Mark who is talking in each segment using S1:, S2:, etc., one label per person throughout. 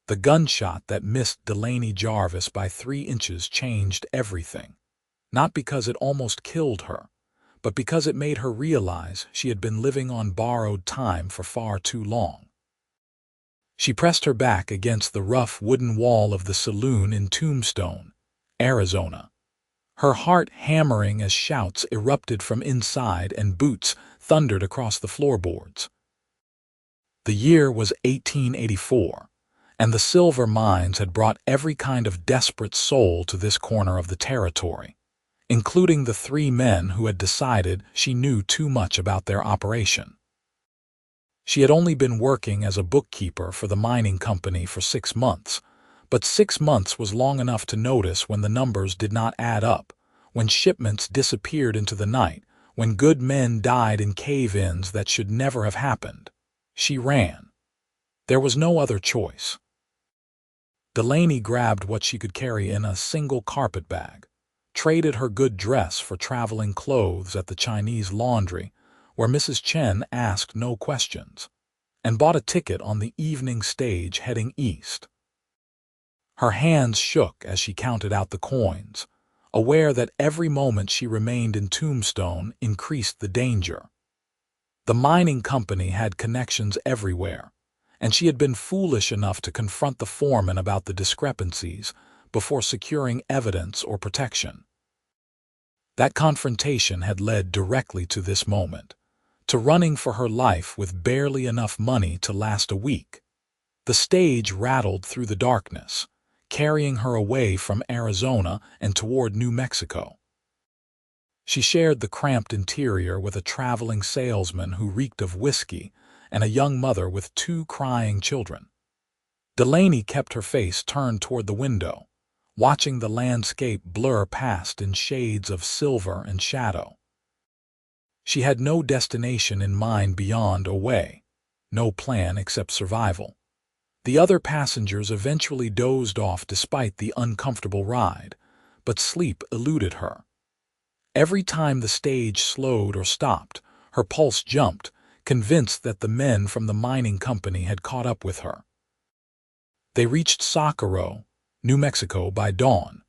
S1: The gunshot that missed Delaney Jarvis by 3 inches changed everything. Not because it almost killed her, but because it made her realize she had been living on borrowed time for far too long. She pressed her back against the rough wooden wall of the saloon in Tombstone, Arizona, her heart hammering as shouts erupted from inside and boots thundered across the floorboards. The year was 1884, and the silver mines had brought every kind of desperate soul to this corner of the territory, including the 3 men who had decided she knew too much about their operation. She had only been working as a bookkeeper for the mining company for 6 months, but 6 months was long enough to notice when the numbers did not add up, when shipments disappeared into the night, when good men died in cave-ins that should never have happened. She ran. There was no other choice. Delaney grabbed what she could carry in a single carpet bag, traded her good dress for traveling clothes at the Chinese laundry, where Mrs. Chen asked no questions, and bought a ticket on the evening stage heading east. Her hands shook as she counted out the coins, aware that every moment she remained in Tombstone increased the danger. The mining company had connections everywhere, and she had been foolish enough to confront the foreman about the discrepancies before securing evidence or protection. That confrontation had led directly to this moment, to running for her life with barely enough money to last a week. The stage rattled through the darkness, carrying her away from Arizona and toward New Mexico. She shared the cramped interior with a traveling salesman who reeked of whiskey and a young mother with 2 crying children. Delaney kept her face turned toward the window, watching the landscape blur past in shades of silver and shadow. She had no destination in mind beyond away, no plan except survival. The other passengers eventually dozed off despite the uncomfortable ride, but sleep eluded her. Every time the stage slowed or stopped, her pulse jumped, convinced that the men from the mining company had caught up with her. They reached Socorro, New Mexico by dawn.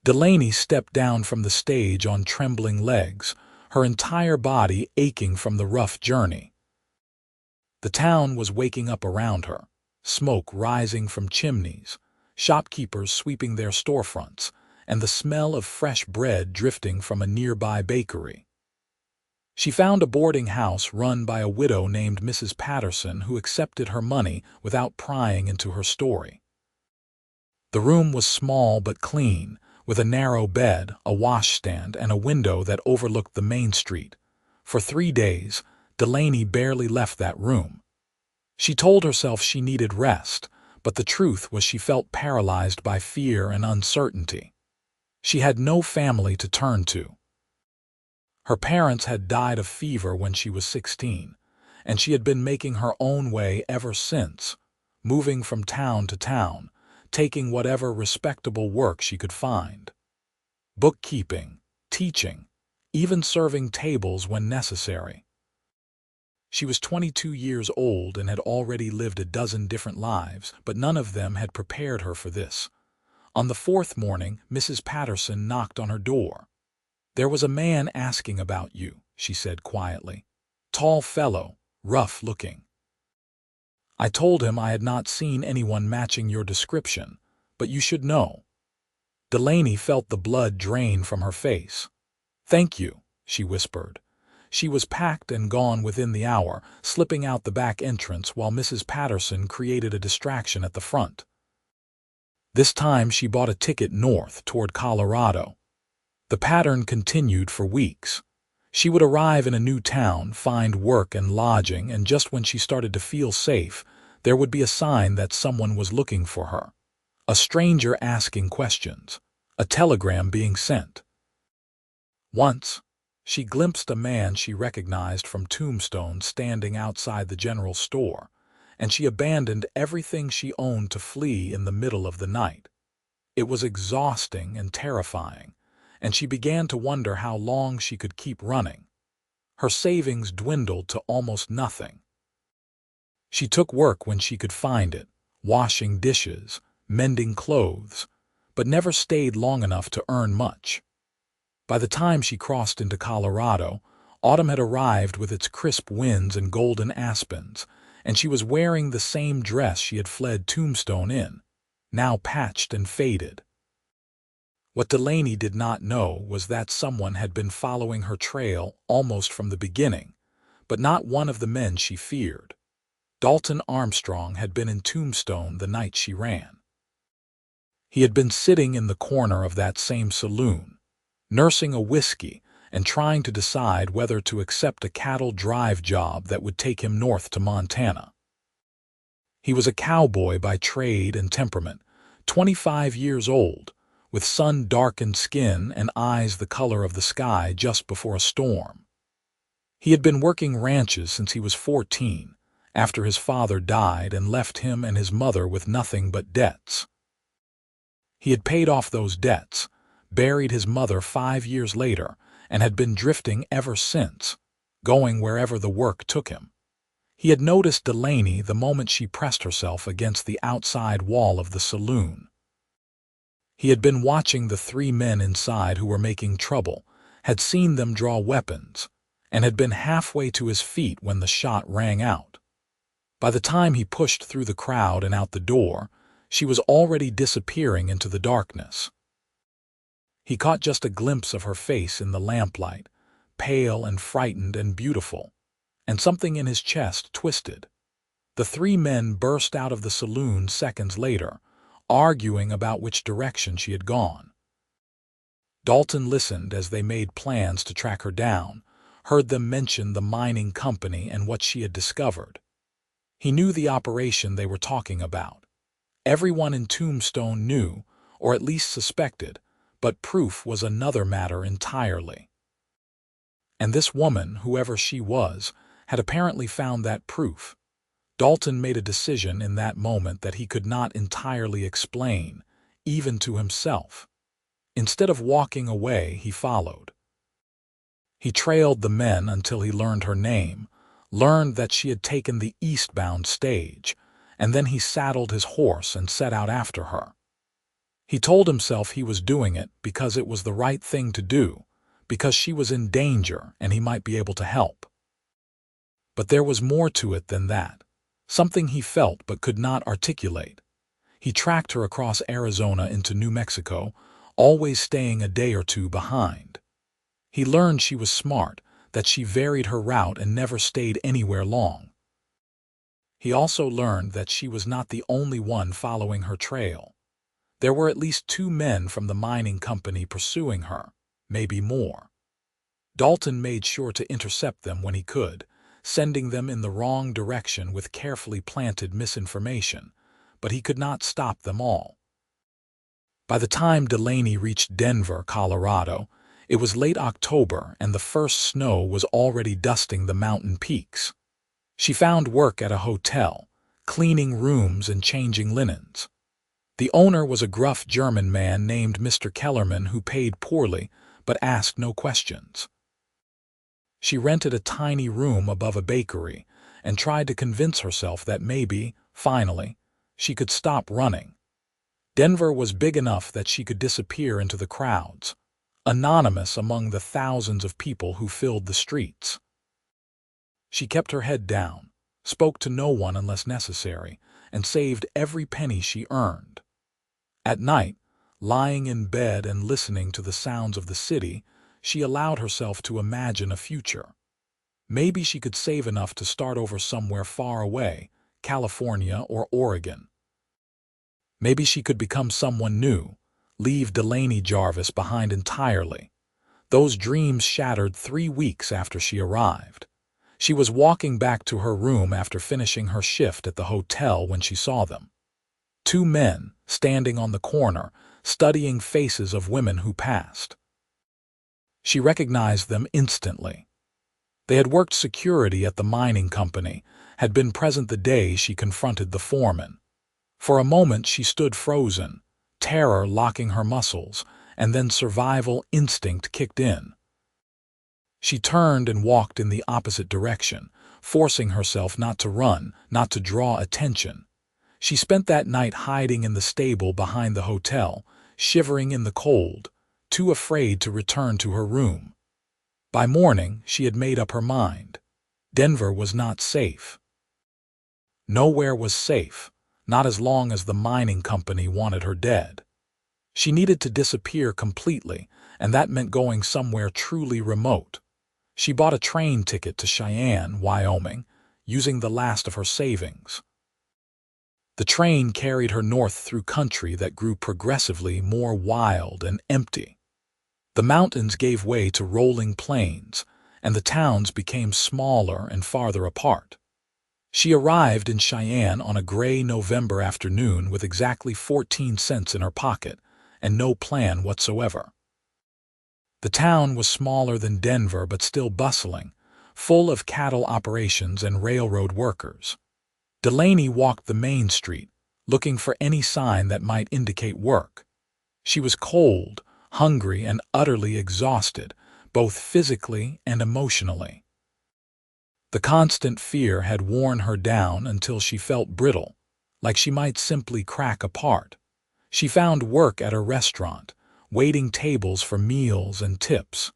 S1: Delaney stepped down from the stage on trembling legs, her entire body aching from the rough journey. The town was waking up around her, smoke rising from chimneys, shopkeepers sweeping their storefronts, and the smell of fresh bread drifting from a nearby bakery. She found a boarding house run by a widow named Mrs. Patterson who accepted her money without prying into her story. The room was small but clean, with a narrow bed, a washstand, and a window that overlooked the main street. For 3 days, Delaney barely left that room. She told herself she needed rest, but the truth was she felt paralyzed by fear and uncertainty. She had no family to turn to. Her parents had died of fever when she was 16, and she had been making her own way ever since, moving from town to town, taking whatever respectable work she could find. Bookkeeping, teaching, even serving tables when necessary. She was 22 years old and had already lived a dozen different lives, but none of them had prepared her for this. On the 4th morning, Mrs. Patterson knocked on her door. "There was a man asking about you," she said quietly. "Tall fellow, rough looking. I told him I had not seen anyone matching your description, but you should know." Delaney felt the blood drain from her face. "Thank you," she whispered. She was packed and gone within the hour, slipping out the back entrance while Mrs. Patterson created a distraction at the front. This time she bought a ticket north toward Colorado. The pattern continued for weeks. She would arrive in a new town, find work and lodging, and just when she started to feel safe, there would be a sign that someone was looking for her. A stranger asking questions. A telegram being sent. Once, she glimpsed a man she recognized from Tombstone standing outside the general store, and she abandoned everything she owned to flee in the middle of the night. It was exhausting and terrifying, and she began to wonder how long she could keep running. Her savings dwindled to almost nothing. She took work when she could find it, washing dishes, mending clothes, but never stayed long enough to earn much. By the time she crossed into Colorado, autumn had arrived with its crisp winds and golden aspens, and she was wearing the same dress she had fled Tombstone in, now patched and faded. What Delaney did not know was that someone had been following her trail almost from the beginning, but not one of the men she feared. Dalton Armstrong had been in Tombstone the night she ran. He had been sitting in the corner of that same saloon, nursing a whiskey and trying to decide whether to accept a cattle drive job that would take him north to Montana. He was a cowboy by trade and temperament, 25 years old, with sun-darkened skin and eyes the color of the sky just before a storm. He had been working ranches since he was 14, after his father died and left him and his mother with nothing but debts. He had paid off those debts, buried his mother 5 years later, and had been drifting ever since, going wherever the work took him. He had noticed Delaney the moment she pressed herself against the outside wall of the saloon. He had been watching the 3 men inside who were making trouble, had seen them draw weapons, and had been halfway to his feet when the shot rang out. By the time he pushed through the crowd and out the door, she was already disappearing into the darkness. He caught just a glimpse of her face in the lamplight, pale and frightened and beautiful, and something in his chest twisted. The 3 men burst out of the saloon seconds later, arguing about which direction she had gone. Dalton listened as they made plans to track her down, heard them mention the mining company and what she had discovered. He knew the operation they were talking about. Everyone in Tombstone knew, or at least suspected, but proof was another matter entirely. And this woman, whoever she was, had apparently found that proof. Dalton made a decision in that moment that he could not entirely explain, even to himself. Instead of walking away, he followed. He trailed the men until he learned her name, learned that she had taken the eastbound stage, and then he saddled his horse and set out after her. He told himself he was doing it because it was the right thing to do, because she was in danger and he might be able to help. But there was more to it than that, something he felt but could not articulate. He tracked her across Arizona into New Mexico, always staying a day or 2 behind. He learned she was smart, that she varied her route and never stayed anywhere long. He also learned that she was not the only one following her trail. There were at least 2 men from the mining company pursuing her, maybe more. Dalton made sure to intercept them when he could, sending them in the wrong direction with carefully planted misinformation, but he could not stop them all. By the time Delaney reached Denver, Colorado, it was late October and the first snow was already dusting the mountain peaks. She found work at a hotel, cleaning rooms and changing linens. The owner was a gruff German man named Mr. Kellerman who paid poorly but asked no questions. She rented a tiny room above a bakery and tried to convince herself that maybe, finally, she could stop running. Denver was big enough that she could disappear into the crowds, anonymous among the thousands of people who filled the streets. She kept her head down, spoke to no one unless necessary, and saved every penny she earned. At night, lying in bed and listening to the sounds of the city, she allowed herself to imagine a future. Maybe she could save enough to start over somewhere far away, California or Oregon. Maybe she could become someone new, leave Delaney Jarvis behind entirely. Those dreams shattered 3 weeks after she arrived. She was walking back to her room after finishing her shift at the hotel when she saw them. 2 men, standing on the corner, studying faces of women who passed. She recognized them instantly. They had worked security at the mining company, had been present the day she confronted the foreman. For a moment she stood frozen, terror locking her muscles, and then survival instinct kicked in. She turned and walked in the opposite direction, forcing herself not to run, not to draw attention. She spent that night hiding in the stable behind the hotel, shivering in the cold, too afraid to return to her room. By morning, she had made up her mind. Denver was not safe. Nowhere was safe, not as long as the mining company wanted her dead. She needed to disappear completely, and that meant going somewhere truly remote. She bought a train ticket to Cheyenne, Wyoming, using the last of her savings. The train carried her north through country that grew progressively more wild and empty. The mountains gave way to rolling plains, and the towns became smaller and farther apart. She arrived in Cheyenne on a gray November afternoon with exactly 14 cents in her pocket and no plan whatsoever. The town was smaller than Denver but still bustling, full of cattle operations and railroad workers. Delaney walked the main street, looking for any sign that might indicate work. She was cold, hungry, and utterly exhausted, both physically and emotionally. The constant fear had worn her down until she felt brittle, like she might simply crack apart. She found work at a restaurant, waiting tables for meals and tips.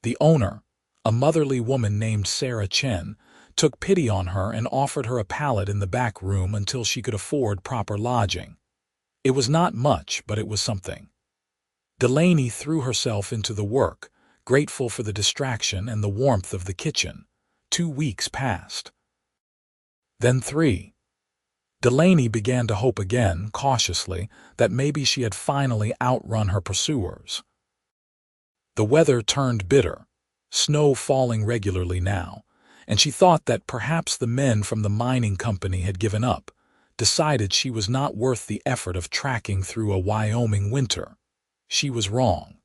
S1: The owner, a motherly woman named Sarah Chen, took pity on her and offered her a pallet in the back room until she could afford proper lodging. It was not much, but it was something. Delaney threw herself into the work, grateful for the distraction and the warmth of the kitchen. 2 weeks passed. Then 3. Delaney began to hope again, cautiously, that maybe she had finally outrun her pursuers. The weather turned bitter, snow falling regularly now, and she thought that perhaps the men from the mining company had given up, decided she was not worth the effort of tracking through a Wyoming winter. She was wrong.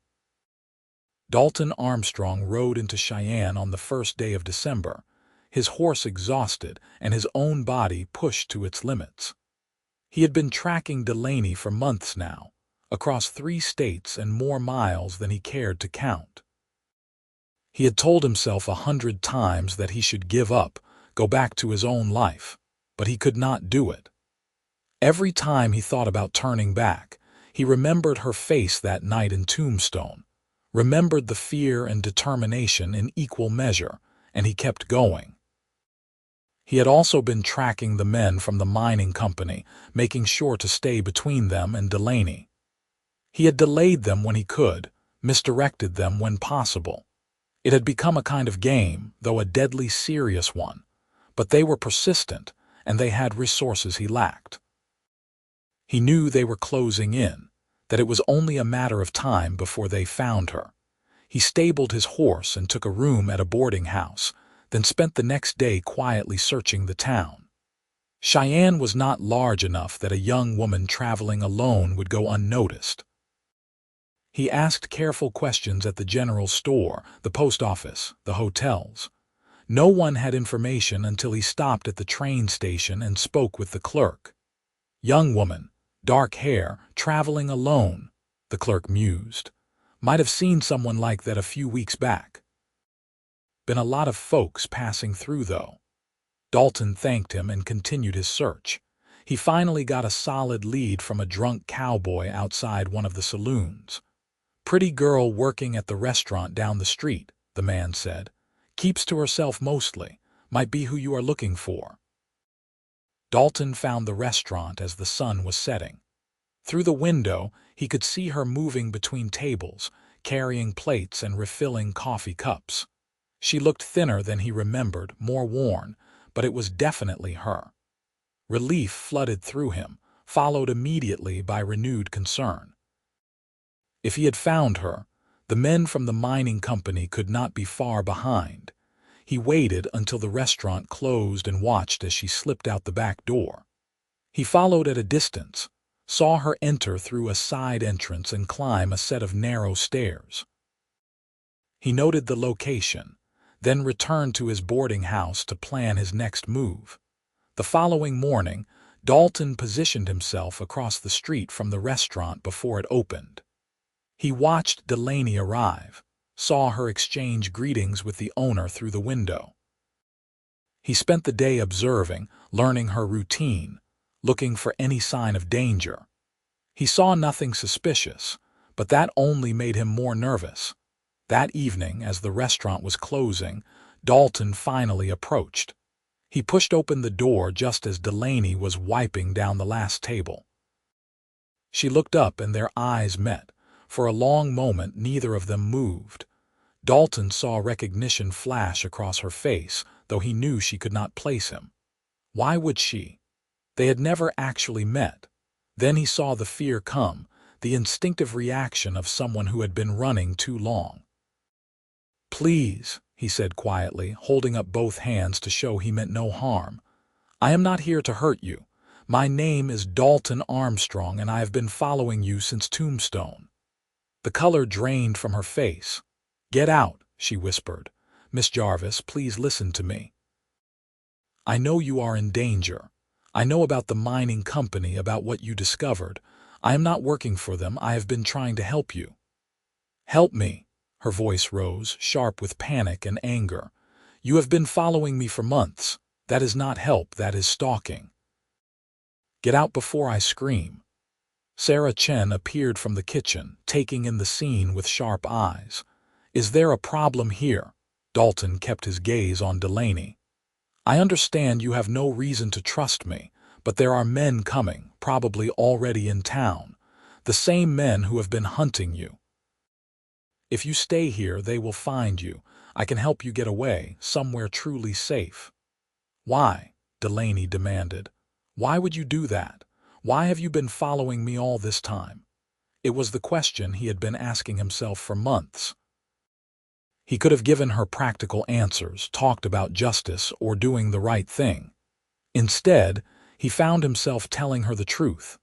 S1: Dalton Armstrong rode into Cheyenne on the first day of December, his horse exhausted and his own body pushed to its limits. He had been tracking Delaney for months now, across 3 states and more miles than he cared to count. He had told himself 100 times that he should give up, go back to his own life, but he could not do it. Every time he thought about turning back, he remembered her face that night in Tombstone, remembered the fear and determination in equal measure, and he kept going. He had also been tracking the men from the mining company, making sure to stay between them and Delaney. He had delayed them when he could, misdirected them when possible. It had become a kind of game, though a deadly serious one, but they were persistent, and they had resources he lacked. He knew they were closing in, that it was only a matter of time before they found her. He stabled his horse and took a room at a boarding house, then spent the next day quietly searching the town. Cheyenne was not large enough that a young woman traveling alone would go unnoticed. He asked careful questions at the general store, the post office, the hotels. No one had information until he stopped at the train station and spoke with the clerk. Young woman, dark hair, traveling alone, the clerk mused. Might have seen someone like that a few weeks back. Been a lot of folks passing through, though. Dalton thanked him and continued his search. He finally got a solid lead from a drunk cowboy outside one of the saloons. Pretty girl working at the restaurant down the street, the man said. Keeps to herself mostly. Might be who you are looking for. Dalton found the restaurant as the sun was setting. Through the window, he could see her moving between tables, carrying plates and refilling coffee cups. She looked thinner than he remembered, more worn, but it was definitely her. Relief flooded through him, followed immediately by renewed concern. If he had found her, the men from the mining company could not be far behind. He waited until the restaurant closed and watched as she slipped out the back door. He followed at a distance, saw her enter through a side entrance and climb a set of narrow stairs. He noted the location, then returned to his boarding house to plan his next move. The following morning, Dalton positioned himself across the street from the restaurant before it opened. He watched Delaney arrive, saw her exchange greetings with the owner through the window. He spent the day observing, learning her routine, looking for any sign of danger. He saw nothing suspicious, but that only made him more nervous. That evening, as the restaurant was closing, Dalton finally approached. He pushed open the door just as Delaney was wiping down the last table. She looked up and their eyes met. For a long moment, neither of them moved. Dalton saw recognition flash across her face, though he knew she could not place him. Why would she? They had never actually met. Then he saw the fear come, the instinctive reaction of someone who had been running too long. "Please," he said quietly, holding up both hands to show he meant no harm. "I am not here to hurt you. My name is Dalton Armstrong, and I have been following you since Tombstone." The color drained from her face. "Get out," she whispered. "Miss Jarvis, please listen to me. I know you are in danger. I know about the mining company, about what you discovered. I am not working for them. I have been trying to help you." "Help me." Her voice rose, sharp with panic and anger. "You have been following me for months. That is not help, that is stalking. Get out before I scream." Sarah Chen appeared from the kitchen, taking in the scene with sharp eyes. "Is there a problem here?" Dalton kept his gaze on Delaney. "I understand you have no reason to trust me, but there are men coming, probably already in town. The same men who have been hunting you. If you stay here, they will find you. I can help you get away, somewhere truly safe." "Why?" Delaney demanded. "Why would you do that? Why have you been following me all this time?" It was the question he had been asking himself for months. He could have given her practical answers, talked about justice or doing the right thing. Instead, he found himself telling her the truth.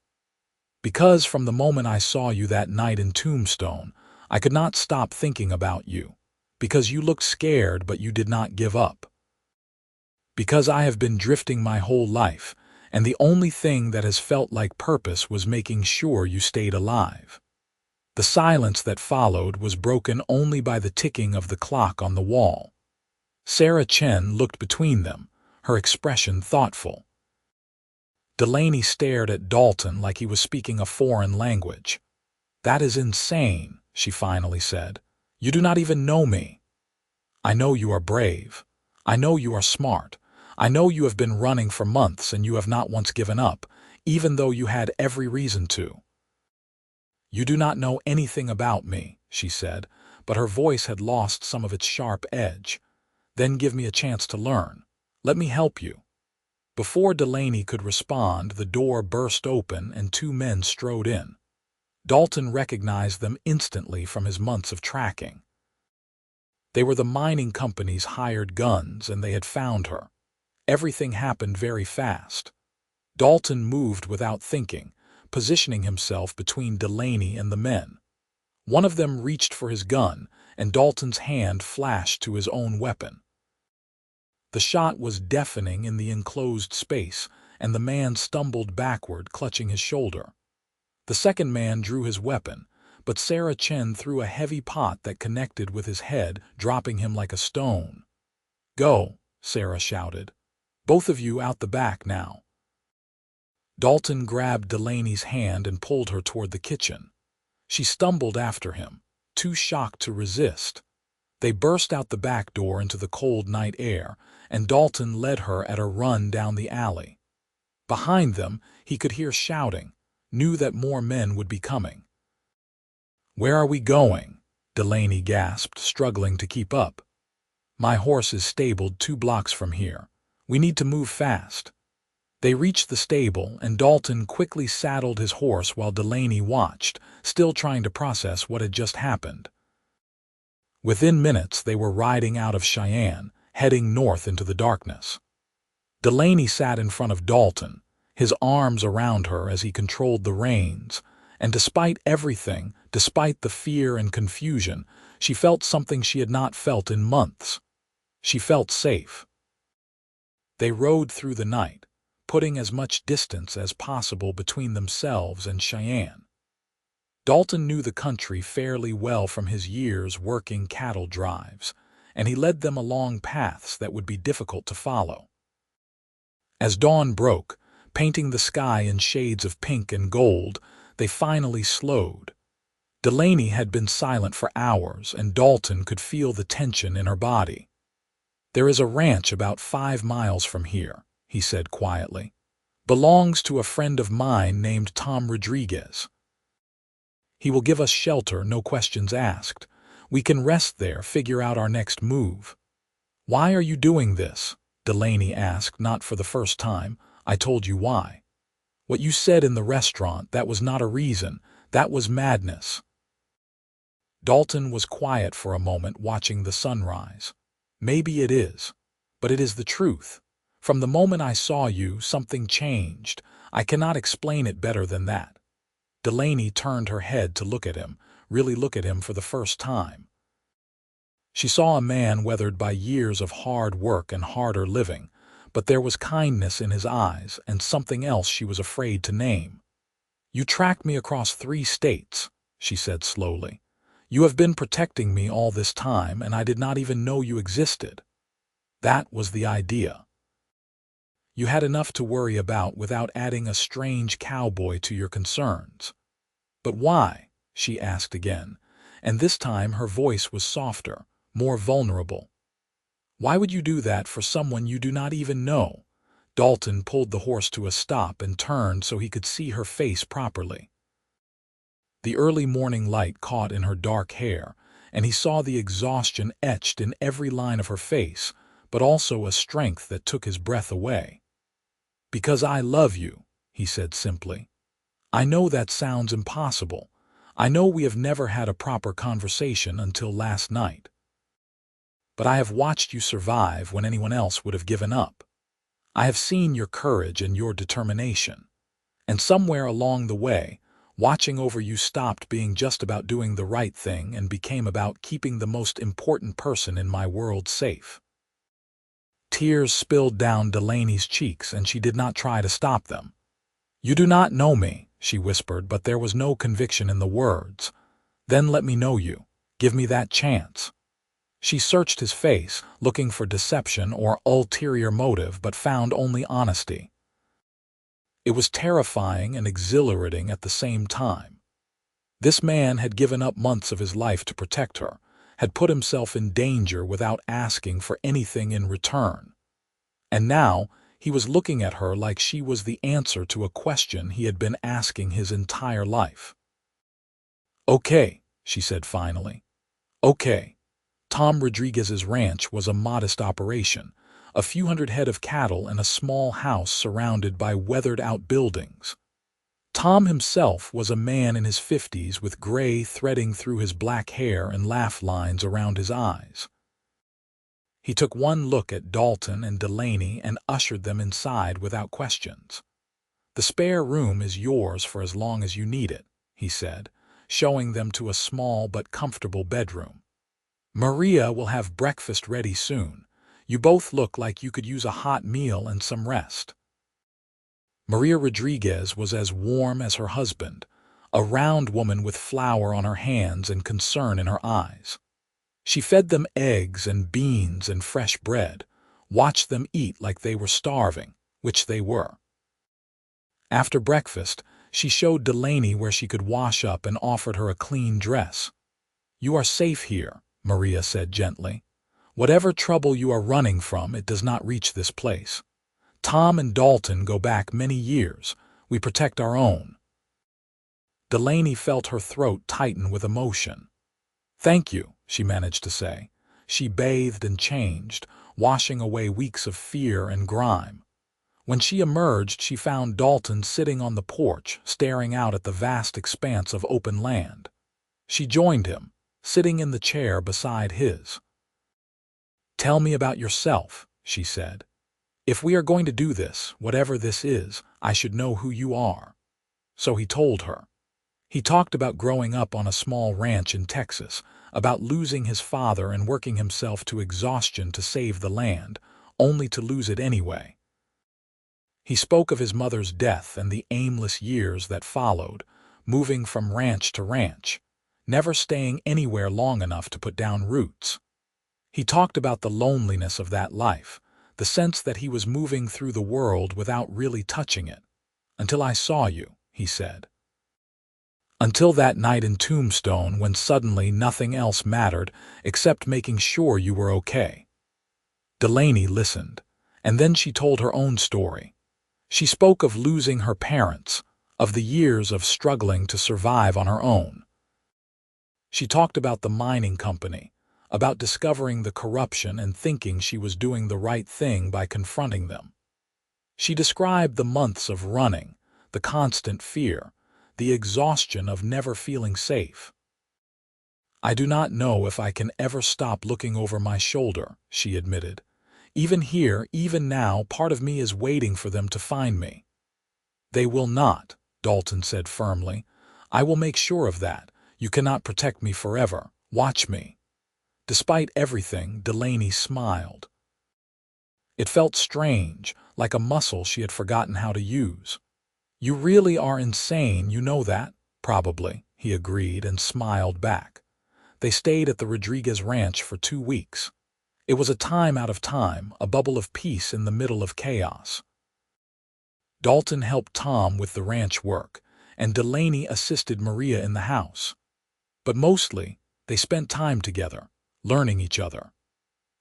S1: "Because from the moment I saw you that night in Tombstone, I could not stop thinking about you. Because you looked scared, but you did not give up. Because I have been drifting my whole life, and the only thing that has felt like purpose was making sure you stayed alive." The silence that followed was broken only by the ticking of the clock on the wall. Sarah Chen looked between them, her expression thoughtful. Delaney stared at Dalton like he was speaking a foreign language. "That is insane," she finally said. "You do not even know me. I know you are brave. I know you are smart. I know you have been running for months and you have not once given up, even though you had every reason to." "You do not know anything about me," she said, but her voice had lost some of its sharp edge. "Then give me a chance to learn. Let me help you." Before Delaney could respond, the door burst open and two men strode in. Dalton recognized them instantly from his months of tracking. They were the mining company's hired guns, and they had found her. Everything happened very fast. Dalton moved without thinking, positioning himself between Delaney and the men. One of them reached for his gun, and Dalton's hand flashed to his own weapon. The shot was deafening in the enclosed space, and the man stumbled backward, clutching his shoulder. The second man drew his weapon, but Sarah Chen threw a heavy pot that connected with his head, dropping him like a stone. "Go," Sarah shouted. "Both of you out the back now." Dalton grabbed Delaney's hand and pulled her toward the kitchen. She stumbled after him, too shocked to resist. They burst out the back door into the cold night air, and Dalton led her at a run down the alley. Behind them, he could hear shouting, knew that more men would be coming. "Where are we going?" Delaney gasped, struggling to keep up. "My horse is stabled 2 blocks from here. We need to move fast." They reached the stable, and Dalton quickly saddled his horse while Delaney watched, still trying to process what had just happened. Within minutes, they were riding out of Cheyenne, heading north into the darkness. Delaney sat in front of Dalton, his arms around her as he controlled the reins, and despite everything, despite the fear and confusion, she felt something she had not felt in months. She felt safe. They rode through the night, putting as much distance as possible between themselves and Cheyenne. Dalton knew the country fairly well from his years working cattle drives, and he led them along paths that would be difficult to follow. As dawn broke, Painting the sky in shades of pink and gold, they finally slowed. Delaney had been silent for hours, and Dalton could feel the tension in her body. "There is a ranch about 5 miles from here," he said quietly. "Belongs to a friend of mine named Tom Rodriguez. He will give us shelter, no questions asked. We can rest there, figure out our next move." "Why are you doing this?" Delaney asked, not for the first time. "I told you why. What you said in the restaurant, that was not a reason. That was madness." Dalton was quiet for a moment, watching the sunrise. "Maybe it is, but it is the truth. From the moment I saw you, something changed. I cannot explain it better than that." Delaney turned her head to look at him, really look at him for the first time. She saw a man weathered by years of hard work and harder living, but there was kindness in his eyes and something else she was afraid to name. "You tracked me across 3 states," she said slowly. "You have been protecting me all this time, and I did not even know you existed." That was the idea. You had enough to worry about without adding a strange cowboy to your concerns. "But why?" she asked again, and this time her voice was softer, more vulnerable. "Why would you do that for someone you do not even know?" Dalton pulled the horse to a stop and turned so he could see her face properly. The early morning light caught in her dark hair, and he saw the exhaustion etched in every line of her face, but also a strength that took his breath away. "Because I love you," he said simply. "I know that sounds impossible. I know we have never had a proper conversation until last night. But I have watched you survive when anyone else would have given up. I have seen your courage and your determination. And somewhere along the way, watching over you stopped being just about doing the right thing and became about keeping the most important person in my world safe." Tears spilled down Delaney's cheeks, and she did not try to stop them. "You do not know me," she whispered, but there was no conviction in the words. "Then let me know you. Give me that chance." She searched his face, looking for deception or ulterior motive, but found only honesty. It was terrifying and exhilarating at the same time. This man had given up months of his life to protect her, had put himself in danger without asking for anything in return. And now he was looking at her like she was the answer to a question he had been asking his entire life. "Okay," she said finally. "Okay." Tom Rodriguez's ranch was a modest operation, a few hundred head of cattle and a small house surrounded by weathered-out buildings. Tom himself was a man in his 50s with gray threading through his black hair and laugh lines around his eyes. He took one look at Dalton and Delaney and ushered them inside without questions. "The spare room is yours for as long as you need it," he said, showing them to a small but comfortable bedroom. "Maria will have breakfast ready soon. You both look like you could use a hot meal and some rest." Maria Rodriguez was as warm as her husband, a round woman with flour on her hands and concern in her eyes. She fed them eggs and beans and fresh bread, watched them eat like they were starving, which they were. After breakfast, she showed Delaney where she could wash up and offered her a clean dress. "You are safe here," Maria said gently. "Whatever trouble you are running from, it does not reach this place. Tom and Dalton go back many years. We protect our own." Delaney felt her throat tighten with emotion. "Thank you," she managed to say. She bathed and changed, washing away weeks of fear and grime. When she emerged, she found Dalton sitting on the porch, staring out at the vast expanse of open land. She joined him, sitting in the chair beside his. "Tell me about yourself," she said. "If we are going to do this, whatever this is, I should know who you are." So he told her. He talked about growing up on a small ranch in Texas, about losing his father and working himself to exhaustion to save the land, only to lose it anyway. He spoke of his mother's death and the aimless years that followed, moving from ranch to ranch, never staying anywhere long enough to put down roots. He talked about the loneliness of that life, the sense that he was moving through the world without really touching it. Until I saw you, he said. Until that night in Tombstone when suddenly nothing else mattered except making sure you were okay. Delaney listened, and then she told her own story. She spoke of losing her parents, of the years of struggling to survive on her own. She talked about the mining company, about discovering the corruption and thinking she was doing the right thing by confronting them. She described the months of running, the constant fear, the exhaustion of never feeling safe. I do not know if I can ever stop looking over my shoulder, she admitted. Even here, even now, part of me is waiting for them to find me. They will not, Dalton said firmly. I will make sure of that. You cannot protect me forever. Watch me. Despite everything, Delaney smiled. It felt strange, like a muscle she had forgotten how to use. You really are insane, you know that? Probably, he agreed and smiled back. They stayed at the Rodriguez Ranch for 2 weeks. It was a time out of time, a bubble of peace in the middle of chaos. Dalton helped Tom with the ranch work, and Delaney assisted Maria in the house. But mostly, they spent time together, learning each other.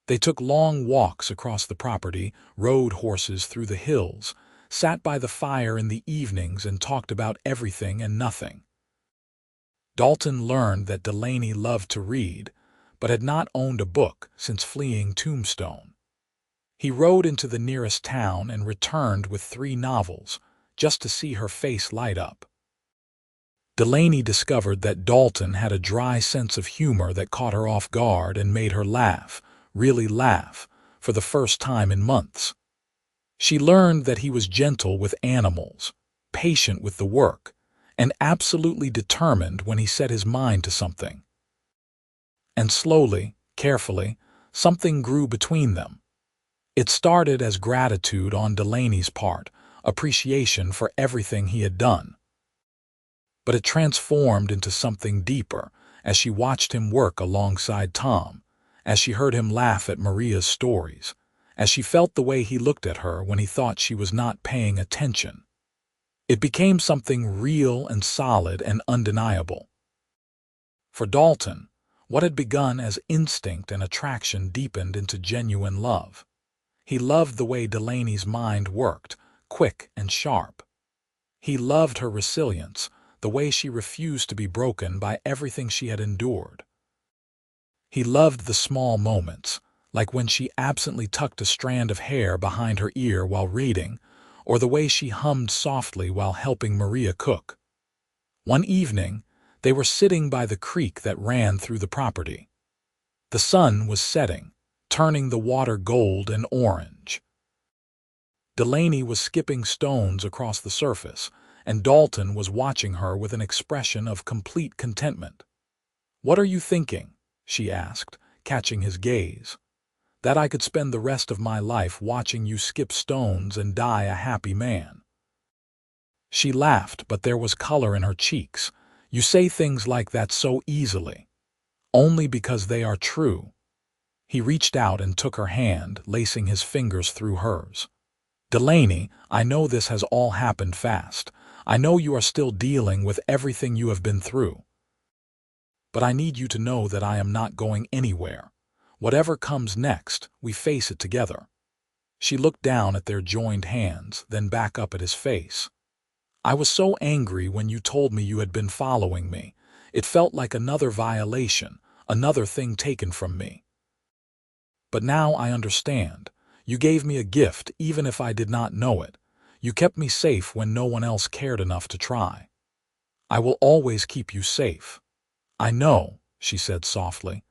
S1: They took long walks across the property, rode horses through the hills, sat by the fire in the evenings and talked about everything and nothing. Dalton learned that Delaney loved to read, but had not owned a book since fleeing Tombstone. He rode into the nearest town and returned with 3 novels, just to see her face light up. Delaney discovered that Dalton had a dry sense of humor that caught her off guard and made her laugh, really laugh, for the first time in months. She learned that he was gentle with animals, patient with the work, and absolutely determined when he set his mind to something. And slowly, carefully, something grew between them. It started as gratitude on Delaney's part, appreciation for everything he had done. But it transformed into something deeper as she watched him work alongside Tom, as she heard him laugh at Maria's stories, as she felt the way he looked at her when he thought she was not paying attention. It became something real and solid and undeniable. For Dalton, what had begun as instinct and attraction deepened into genuine love. He loved the way Delaney's mind worked, quick and sharp. He loved her resilience, the way she refused to be broken by everything she had endured. He loved the small moments, like when she absently tucked a strand of hair behind her ear while reading, or the way she hummed softly while helping Maria cook. One evening, they were sitting by the creek that ran through the property. The sun was setting, turning the water gold and orange. Delaney was skipping stones across the surface, and Dalton was watching her with an expression of complete contentment. "What are you thinking?" she asked, catching his gaze. "That I could spend the rest of my life watching you skip stones and die a happy man." She laughed, but there was color in her cheeks. "You say things like that so easily." "Only because they are true." He reached out and took her hand, lacing his fingers through hers. "Delaney, I know this has all happened fast. I know you are still dealing with everything you have been through. But I need you to know that I am not going anywhere. Whatever comes next, we face it together." She looked down at their joined hands, then back up at his face. "I was so angry when you told me you had been following me. It felt like another violation, another thing taken from me. But now I understand. You gave me a gift even if I did not know it. You kept me safe when no one else cared enough to try. I will always keep you safe." "I know," she said softly,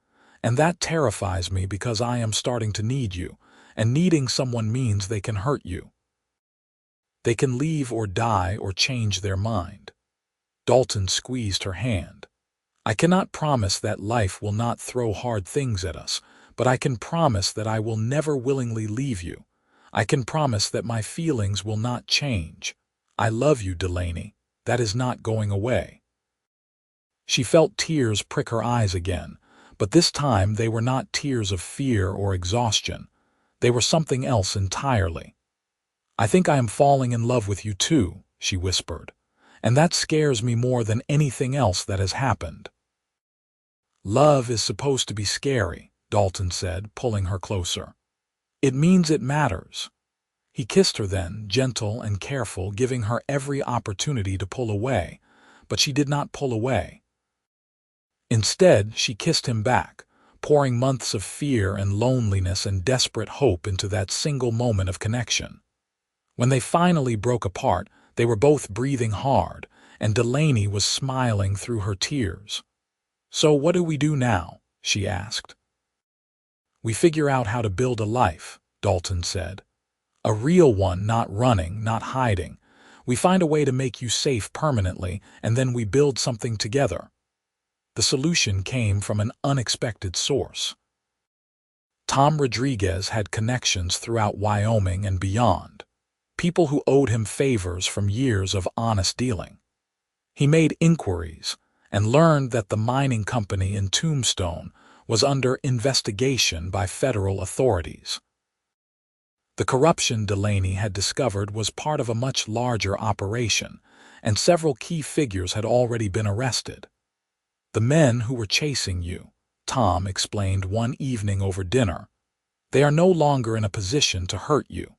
S1: "and that terrifies me because I am starting to need you, and needing someone means they can hurt you. They can leave or die or change their mind." Dalton squeezed her hand. "I cannot promise that life will not throw hard things at us, but I can promise that I will never willingly leave you. I can promise that my feelings will not change. I love you, Delaney. That is not going away." She felt tears prick her eyes again, but this time they were not tears of fear or exhaustion. They were something else entirely. "I think I am falling in love with you too," she whispered, "and that scares me more than anything else that has happened." "Love is supposed to be scary," Dalton said, pulling her closer. "It means it matters." He kissed her then, gentle and careful, giving her every opportunity to pull away, but she did not pull away. Instead, she kissed him back, pouring months of fear and loneliness and desperate hope into that single moment of connection. When they finally broke apart, they were both breathing hard, and Delaney was smiling through her tears. "So what do we do now?" she asked. "We figure out how to build a life," Dalton said. "A real one, not running, not hiding. We find a way to make you safe permanently, and then we build something together." The solution came from an unexpected source. Tom Rodriguez had connections throughout Wyoming and beyond, people who owed him favors from years of honest dealing. He made inquiries and learned that the mining company in Tombstone was under investigation by federal authorities. The corruption Delaney had discovered was part of a much larger operation, and several key figures had already been arrested. "The men who were chasing you," Tom explained one evening over dinner, "they are no longer in a position to hurt you.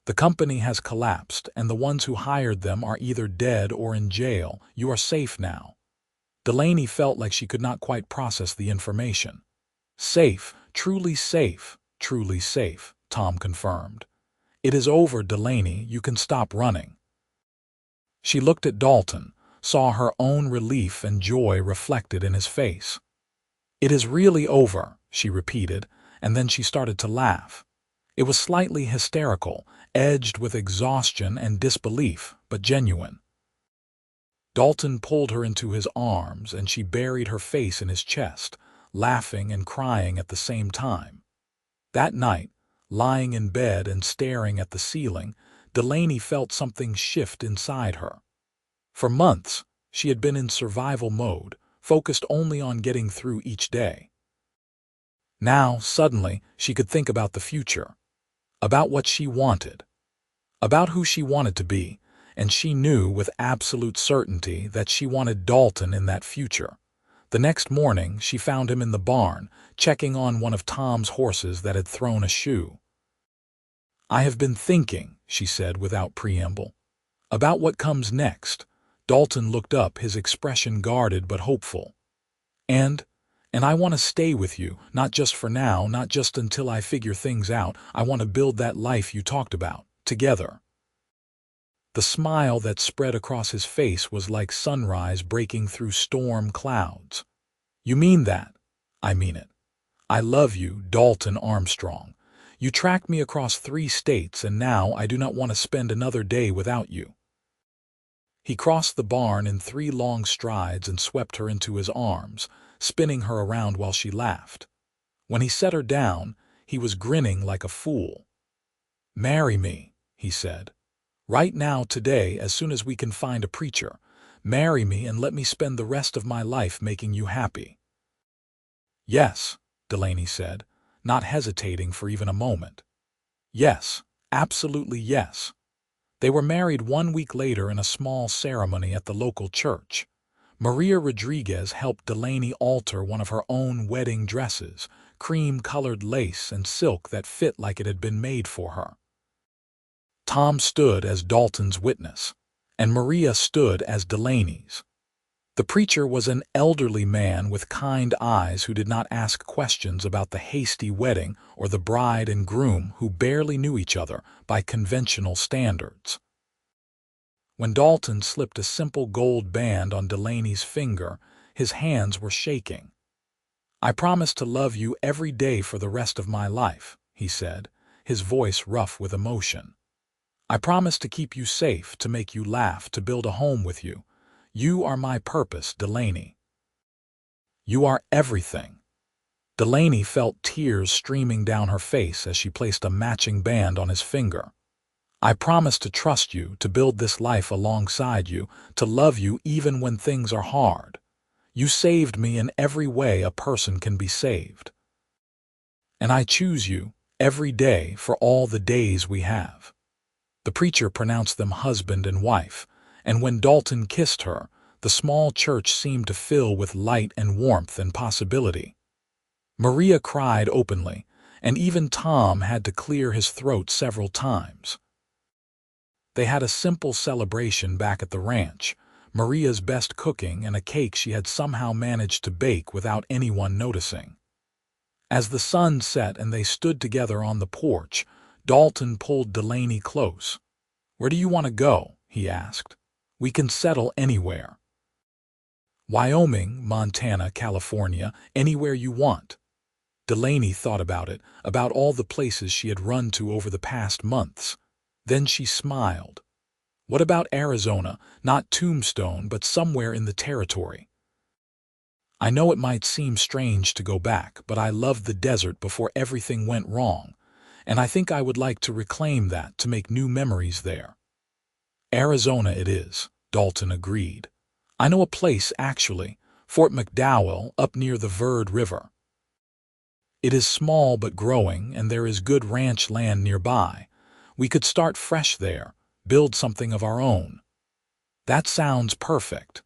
S1: The company has collapsed, and the ones who hired them are either dead or in jail. You are safe now." Delaney felt like she could not quite process the information. "Safe, truly safe, truly safe," Tom confirmed. "It is over, Delaney. You can stop running." She looked at Dalton, saw her own relief and joy reflected in his face. "It is really over," she repeated, and then she started to laugh. It was slightly hysterical, edged with exhaustion and disbelief, but genuine. Dalton pulled her into his arms, and she buried her face in his chest, laughing and crying at the same time. That night, lying in bed and staring at the ceiling, Delaney felt something shift inside her. For months, she had been in survival mode, focused only on getting through each day. Now, suddenly, she could think about the future, about what she wanted, about who she wanted to be, and she knew with absolute certainty that she wanted Dalton in that future. The next morning, she found him in the barn, checking on one of Tom's horses that had thrown a shoe. "I have been thinking," she said without preamble, "about what comes next." Dalton looked up, his expression guarded but hopeful. And I want to stay with you, not just for now, not just until I figure things out. I want to build that life you talked about, together." The smile that spread across his face was like sunrise breaking through storm clouds. "You mean that?" "I mean it. I love you, Dalton Armstrong. You tracked me across 3 states, and now I do not want to spend another day without you." He crossed the barn in 3 long strides and swept her into his arms, spinning her around while she laughed. When he set her down, he was grinning like a fool. "Marry me," he said. "Right now, today, as soon as we can find a preacher. Marry me and let me spend the rest of my life making you happy." "Yes," Delaney said, not hesitating for even a moment. "Yes, absolutely yes." They were married 1 week later in a small ceremony at the local church. Maria Rodriguez helped Delaney alter one of her own wedding dresses, cream-colored lace and silk that fit like it had been made for her. Tom stood as Dalton's witness, and Maria stood as Delaney's. The preacher was an elderly man with kind eyes who did not ask questions about the hasty wedding or the bride and groom who barely knew each other by conventional standards. When Dalton slipped a simple gold band on Delaney's finger, his hands were shaking. "I promise to love you every day for the rest of my life," he said, his voice rough with emotion. "I promise to keep you safe, to make you laugh, to build a home with you. You are my purpose, Delaney. You are everything." Delaney felt tears streaming down her face as she placed a matching band on his finger. "I promise to trust you, to build this life alongside you, to love you even when things are hard. You saved me in every way a person can be saved. And I choose you every day for all the days we have." The preacher pronounced them husband and wife, and when Dalton kissed her, the small church seemed to fill with light and warmth and possibility. Maria cried openly, and even Tom had to clear his throat several times. They had a simple celebration back at the ranch, Maria's best cooking and a cake she had somehow managed to bake without anyone noticing. As the sun set and they stood together on the porch, Dalton pulled Delaney close. "Where do you want to go?" he asked. "We can settle anywhere." "Wyoming, Montana, California, anywhere you want." Delaney thought about it, about all the places she had run to over the past months. Then she smiled. "What about Arizona? Not Tombstone, but somewhere in the territory." "I know it might seem strange to go back, but I loved the desert before everything went wrong, and I think I would like to reclaim that to make new memories there." "Arizona it is," Dalton agreed. "I know a place, actually, Fort McDowell, up near the Verde River. It is small but growing, and there is good ranch land nearby. We could start fresh there, build something of our own." "That sounds perfect."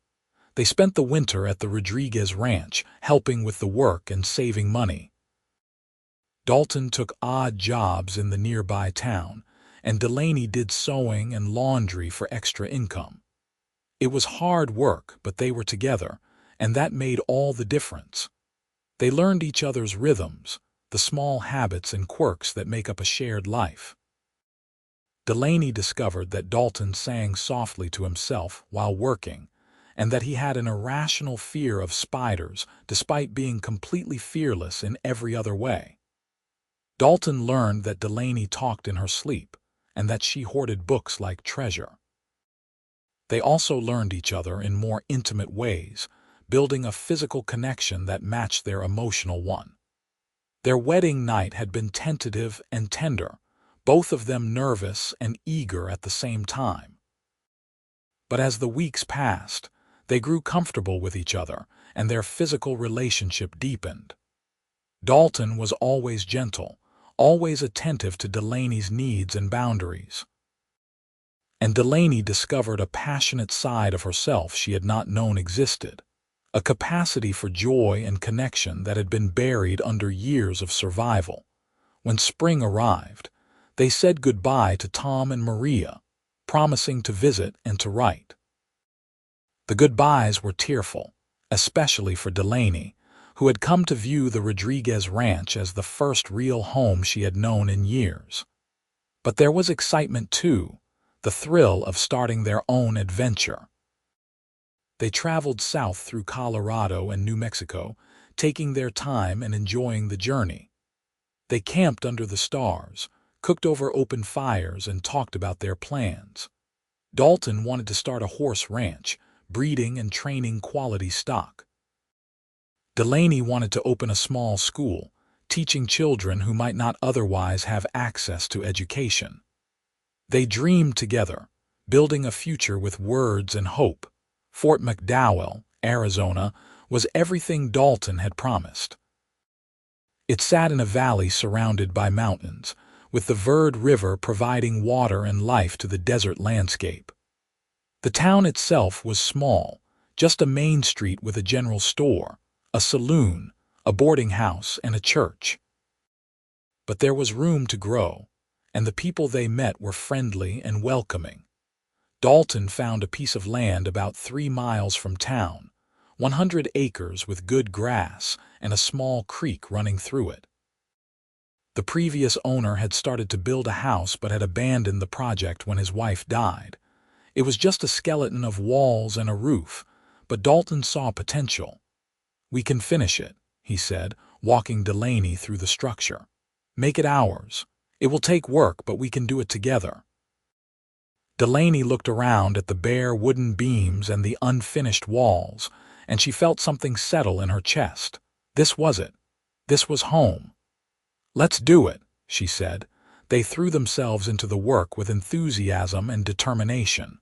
S1: They spent the winter at the Rodriguez Ranch, helping with the work and saving money. Dalton took odd jobs in the nearby town, and Delaney did sewing and laundry for extra income. It was hard work, but they were together, and that made all the difference. They learned each other's rhythms, the small habits and quirks that make up a shared life. Delaney discovered that Dalton sang softly to himself while working, and that he had an irrational fear of spiders despite being completely fearless in every other way. Dalton learned that Delaney talked in her sleep, and that she hoarded books like treasure. They also learned each other in more intimate ways, building a physical connection that matched their emotional one. Their wedding night had been tentative and tender, both of them nervous and eager at the same time. But as the weeks passed, they grew comfortable with each other, and their physical relationship deepened. Dalton was always gentle, always attentive to Delaney's needs and boundaries. And Delaney discovered a passionate side of herself she had not known existed, a capacity for joy and connection that had been buried under years of survival. When spring arrived, they said goodbye to Tom and Maria, promising to visit and to write. The goodbyes were tearful, especially for Delaney, who had come to view the Rodriguez Ranch as the first real home she had known in years. But there was excitement too, the thrill of starting their own adventure. They traveled south through Colorado and New Mexico, taking their time and enjoying the journey. They camped under the stars, cooked over open fires, and talked about their plans. Dalton wanted to start a horse ranch, breeding and training quality stock. Delaney wanted to open a small school, teaching children who might not otherwise have access to education. They dreamed together, building a future with words and hope. Fort McDowell, Arizona, was everything Dalton had promised. It sat in a valley surrounded by mountains, with the Verde River providing water and life to the desert landscape. The town itself was small, just a main street with a general store, a saloon, a boarding house, and a church. But there was room to grow, and the people they met were friendly and welcoming. Dalton found a piece of land about 3 miles from town, 100 acres with good grass and a small creek running through it. The previous owner had started to build a house but had abandoned the project when his wife died. It was just a skeleton of walls and a roof, but Dalton saw potential. "We can finish it," he said, walking Delaney through the structure. "Make it ours. It will take work, but we can do it together." Delaney looked around at the bare wooden beams and the unfinished walls, and she felt something settle in her chest. This was it. This was home. "Let's do it," she said. They threw themselves into the work with enthusiasm and determination.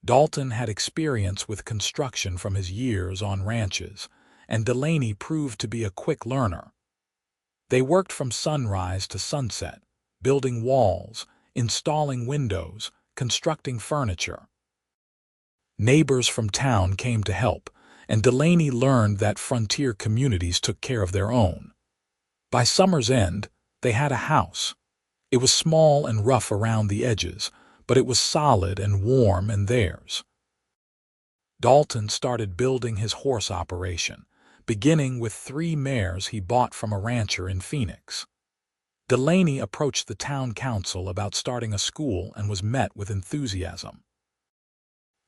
S1: Dalton had experience with construction from his years on ranches, and Delaney proved to be a quick learner. They worked from sunrise to sunset, building walls, installing windows, constructing furniture. Neighbors from town came to help, and Delaney learned that frontier communities took care of their own. By summer's end, they had a house. It was small and rough around the edges, but it was solid and warm and theirs. Dalton started building his horse operation, beginning with 3 mares he bought from a rancher in Phoenix. Delaney approached the town council about starting a school and was met with enthusiasm.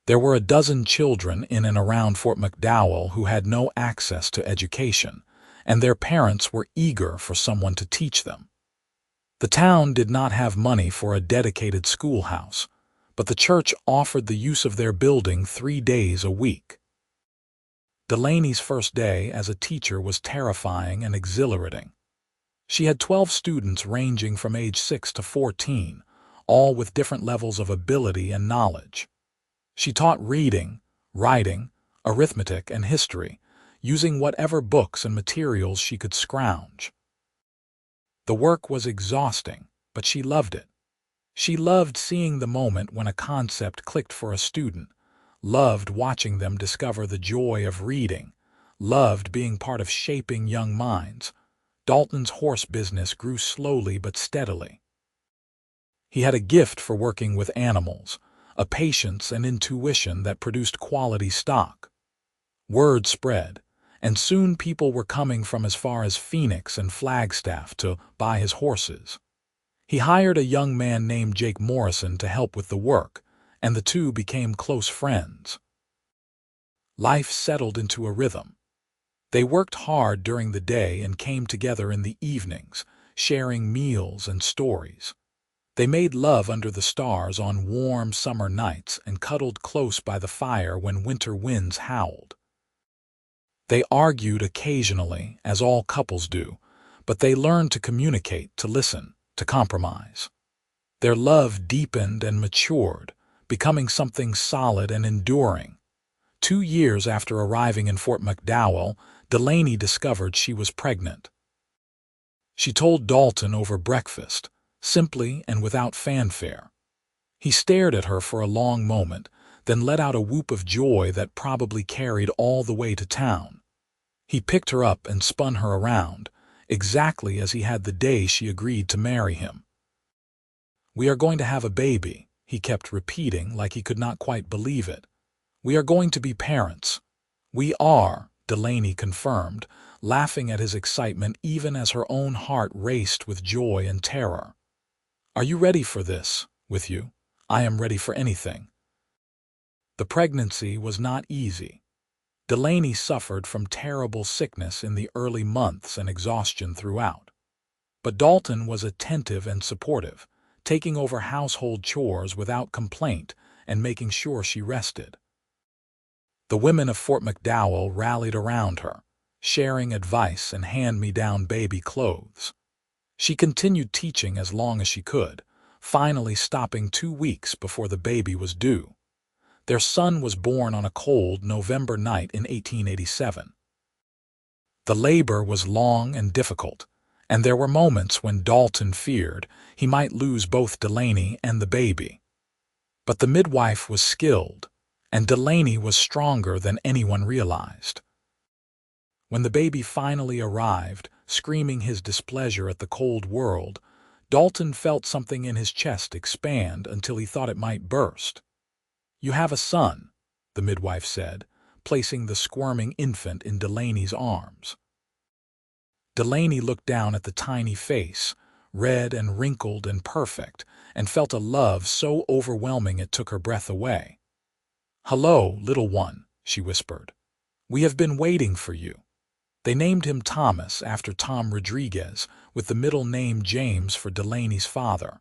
S1: There were a dozen children in and around Fort McDowell who had no access to education, and their parents were eager for someone to teach them. The town did not have money for a dedicated schoolhouse, but the church offered the use of their building 3 days a week. Delaney's first day as a teacher was terrifying and exhilarating. She had 12 students ranging from age 6 to 14, all with different levels of ability and knowledge. She taught reading, writing, arithmetic, and history, using whatever books and materials she could scrounge. The work was exhausting, but she loved it. She loved seeing the moment when a concept clicked for a student, loved watching them discover the joy of reading, loved being part of shaping young minds. Dalton's horse business grew slowly but steadily. He had a gift for working with animals, a patience and intuition that produced quality stock. Word spread, and soon people were coming from as far as Phoenix and Flagstaff to buy his horses. He hired a young man named Jake Morrison to help with the work, and the two became close friends. Life settled into a rhythm. They worked hard during the day and came together in the evenings, sharing meals and stories. They made love under the stars on warm summer nights and cuddled close by the fire when winter winds howled. They argued occasionally, as all couples do, but they learned to communicate, to listen, to compromise. Their love deepened and matured, becoming something solid and enduring. 2 years after arriving in Fort McDowell, Delaney discovered she was pregnant. She told Dalton over breakfast, simply and without fanfare. He stared at her for a long moment, then let out a whoop of joy that probably carried all the way to town. He picked her up and spun her around, exactly as he had the day she agreed to marry him. "We are going to have a baby," he kept repeating like he could not quite believe it. "We are going to be parents." "We are," Delaney confirmed, laughing at his excitement even as her own heart raced with joy and terror. "Are you ready for this? With you, I am ready for anything." The pregnancy was not easy. Delaney suffered from terrible sickness in the early months and exhaustion throughout. But Dalton was attentive and supportive, taking over household chores without complaint and making sure she rested. The women of Fort McDowell rallied around her, sharing advice and hand-me-down baby clothes. She continued teaching as long as she could, finally stopping 2 weeks before the baby was due. Their son was born on a cold November night in 1887. The labor was long and difficult, and there were moments when Dalton feared he might lose both Delaney and the baby. But the midwife was skilled, and Delaney was stronger than anyone realized. When the baby finally arrived, screaming his displeasure at the cold world, Dalton felt something in his chest expand until he thought it might burst. "You have a son," the midwife said, placing the squirming infant in Delaney's arms. Delaney looked down at the tiny face, red and wrinkled and perfect, and felt a love so overwhelming it took her breath away. "Hello, little one," she whispered. "We have been waiting for you." They named him Thomas after Tom Rodriguez, with the middle name James for Delaney's father.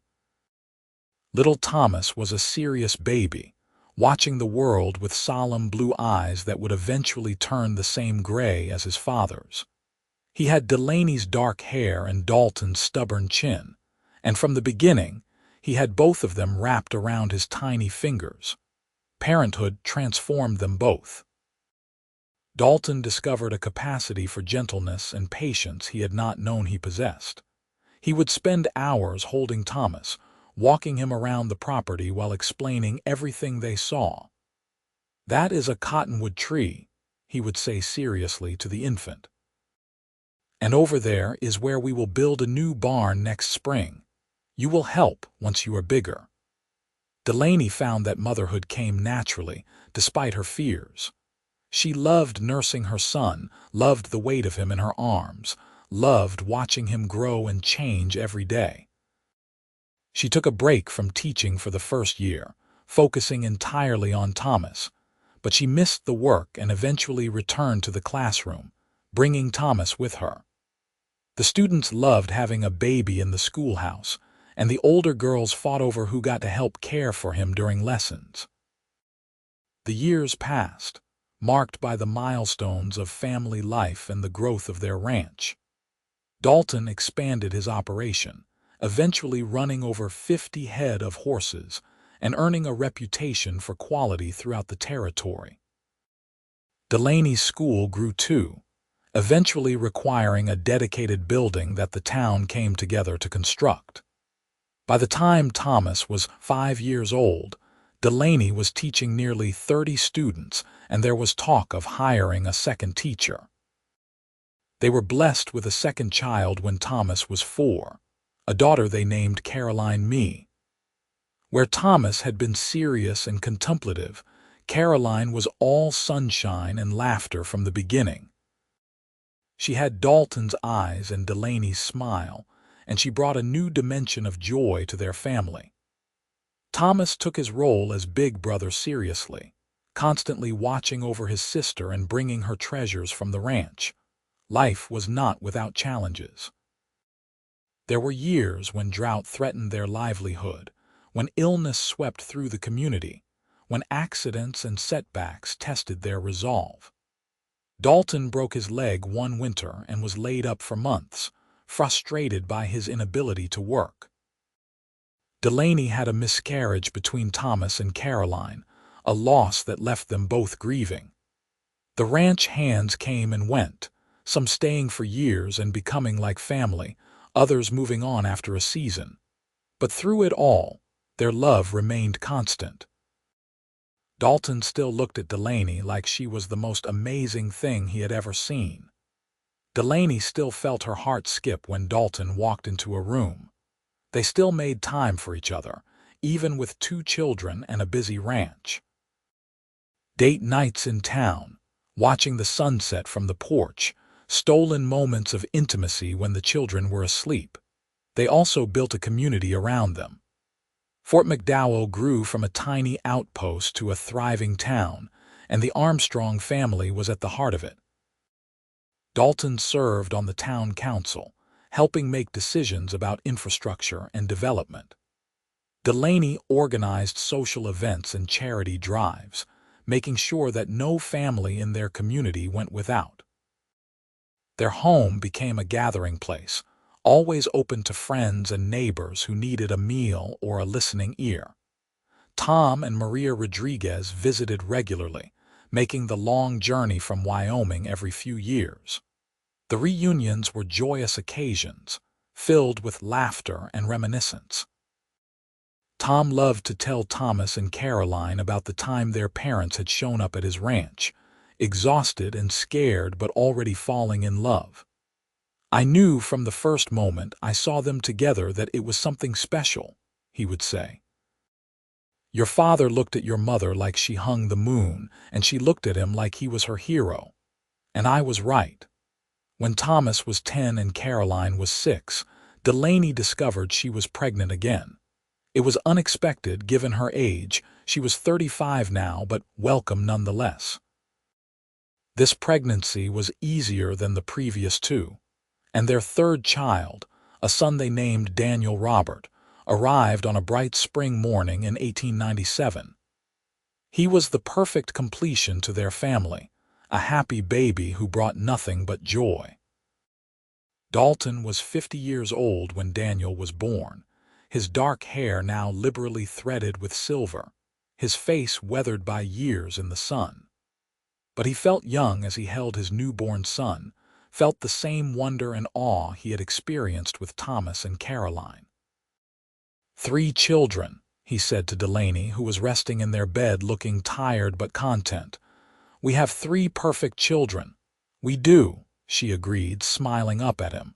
S1: Little Thomas was a serious baby, watching the world with solemn blue eyes that would eventually turn the same gray as his father's. He had Delaney's dark hair and Dalton's stubborn chin, and from the beginning, he had both of them wrapped around his tiny fingers. Parenthood transformed them both. Dalton discovered a capacity for gentleness and patience he had not known he possessed. He would spend hours holding Thomas, walking him around the property while explaining everything they saw. "That is a cottonwood tree," he would say seriously to the infant. "And over there is where we will build a new barn next spring. You will help once you are bigger." Delaney found that motherhood came naturally, despite her fears. She loved nursing her son, loved the weight of him in her arms, loved watching him grow and change every day. She took a break from teaching for the first year, focusing entirely on Thomas, but she missed the work and eventually returned to the classroom, bringing Thomas with her. The students loved having a baby in the schoolhouse, and the older girls fought over who got to help care for him during lessons. The years passed, marked by the milestones of family life and the growth of their ranch. Dalton expanded his operation, eventually running over 50 head of horses and earning a reputation for quality throughout the territory. Delaney's school grew too, eventually requiring a dedicated building that the town came together to construct. By the time Thomas was 5 years old, Delaney was teaching nearly 30 students, and there was talk of hiring a second teacher. They were blessed with a second child when Thomas was 4, a daughter they named Caroline Me. Where Thomas had been serious and contemplative, Caroline was all sunshine and laughter from the beginning. She had Dalton's eyes and Delaney's smile, and she brought a new dimension of joy to their family. Thomas took his role as big brother seriously, constantly watching over his sister and bringing her treasures from the ranch. Life was not without challenges. There were years when drought threatened their livelihood, when illness swept through the community, when accidents and setbacks tested their resolve. Dalton broke his leg one winter and was laid up for months, frustrated by his inability to work. Delaney had a miscarriage between Thomas and Caroline, a loss that left them both grieving. The ranch hands came and went, some staying for years and becoming like family, others moving on after a season. But through it all, their love remained constant. Dalton still looked at Delaney like she was the most amazing thing he had ever seen. Delaney still felt her heart skip when Dalton walked into a room. They still made time for each other, even with 2 children and a busy ranch. Date nights in town, watching the sunset from the porch, stolen moments of intimacy when the children were asleep. They also built a community around them. Fort McDowell grew from a tiny outpost to a thriving town, and the Armstrong family was at the heart of it. Dalton served on the town council, helping make decisions about infrastructure and development. Delaney organized social events and charity drives, making sure that no family in their community went without. Their home became a gathering place, always open to friends and neighbors who needed a meal or a listening ear. Tom and Maria Rodriguez visited regularly, making the long journey from Wyoming every few years. The reunions were joyous occasions, filled with laughter and reminiscence. Tom loved to tell Thomas and Caroline about the time their parents had shown up at his ranch, exhausted and scared but already falling in love. "I knew from the first moment I saw them together that it was something special," he would say. "Your father looked at your mother like she hung the moon, and she looked at him like he was her hero. And I was right." When Thomas was 10 and Caroline was 6, Delaney discovered she was pregnant again. It was unexpected given her age. She was 35 now, but welcome nonetheless. This pregnancy was easier than the previous 2, and their third child, a son they named Daniel Robert, arrived on a bright spring morning in 1897. He was the perfect completion to their family, a happy baby who brought nothing but joy. Dalton was 50 years old when Daniel was born, his dark hair now liberally threaded with silver, his face weathered by years in the sun. But he felt young as he held his newborn son, felt the same wonder and awe he had experienced with Thomas and Caroline. 3 children, he said to Delaney, who was resting in their bed looking tired but content. We have 3 perfect children. We do, she agreed, smiling up at him.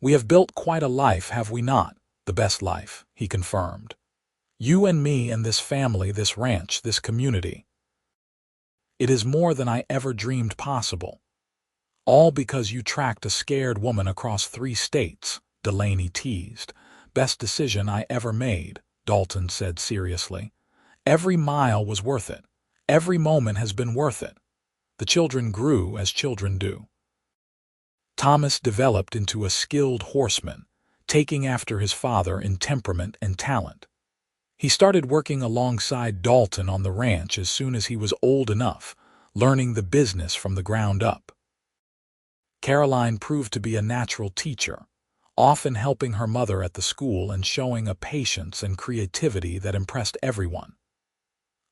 S1: We have built quite a life, have we not? The best life, he confirmed. You and me and this family, this ranch, this community. It is more than I ever dreamed possible. All because you tracked a scared woman across 3 states, Delaney teased. Best decision I ever made, Dalton said seriously. Every mile was worth it. Every moment has been worth it. The children grew as children do. Thomas developed into a skilled horseman, taking after his father in temperament and talent. He started working alongside Dalton on the ranch as soon as he was old enough, learning the business from the ground up. Caroline proved to be a natural teacher, often helping her mother at the school and showing a patience and creativity that impressed everyone.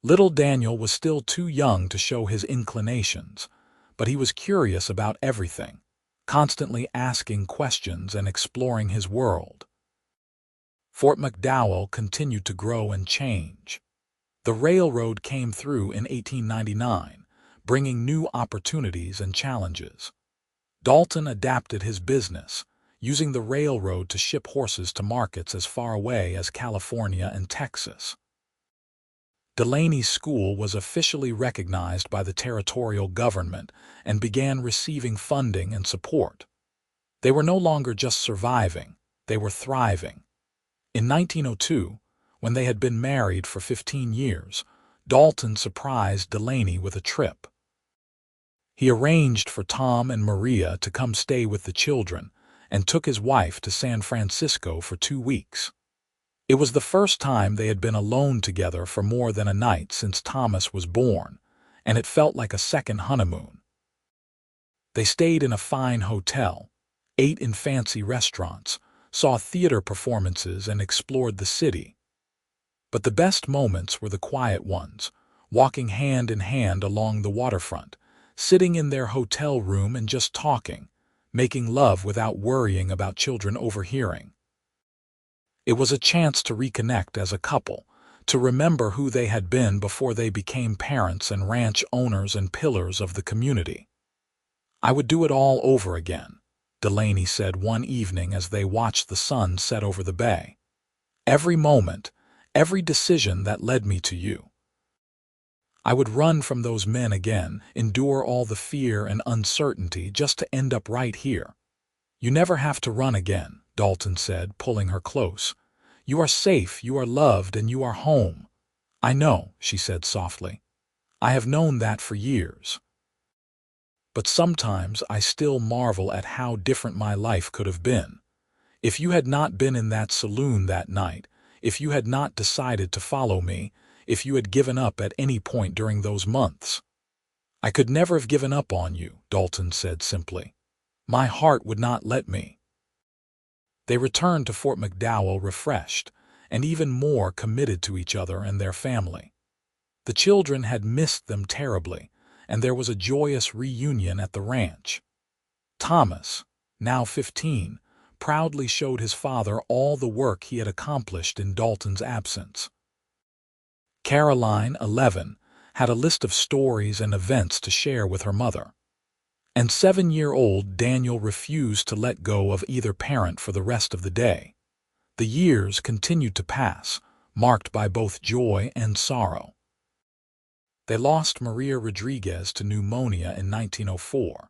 S1: Little Daniel was still too young to show his inclinations, but he was curious about everything, constantly asking questions and exploring his world. Fort McDowell continued to grow and change. The railroad came through in 1899, bringing new opportunities and challenges. Dalton adapted his business, using the railroad to ship horses to markets as far away as California and Texas. Delaney's school was officially recognized by the territorial government and began receiving funding and support. They were no longer just surviving, they were thriving. In 1902, when they had been married for 15 years, Dalton surprised Delaney with a trip. He arranged for Tom and Maria to come stay with the children and took his wife to San Francisco for 2 weeks. It was the first time they had been alone together for more than a night since Thomas was born, and it felt like a second honeymoon. They stayed in a fine hotel, ate in fancy restaurants, saw theater performances, and explored the city. But the best moments were the quiet ones, walking hand in hand along the waterfront, sitting in their hotel room and just talking, making love without worrying about children overhearing. It was a chance to reconnect as a couple, to remember who they had been before they became parents and ranch owners and pillars of the community. I would do it all over again, Delaney said one evening as they watched the sun set over the bay. Every moment, every decision that led me to you. I would run from those men again, endure all the fear and uncertainty just to end up right here. You never have to run again, Dalton said, pulling her close. You are safe, you are loved, and you are home. I know, she said softly. I have known that for years. But sometimes I still marvel at how different my life could have been. If you had not been in that saloon that night, if you had not decided to follow me, if you had given up at any point during those months. I could never have given up on you, Dalton said simply. My heart would not let me. They returned to Fort McDowell refreshed, and even more committed to each other and their family. The children had missed them terribly, and there was a joyous reunion at the ranch. Thomas, now 15, proudly showed his father all the work he had accomplished in Dalton's absence. Caroline, 11, had a list of stories and events to share with her mother. And 7-year-old Daniel refused to let go of either parent for the rest of the day. The years continued to pass, marked by both joy and sorrow. They lost Maria Rodriguez to pneumonia in 1904,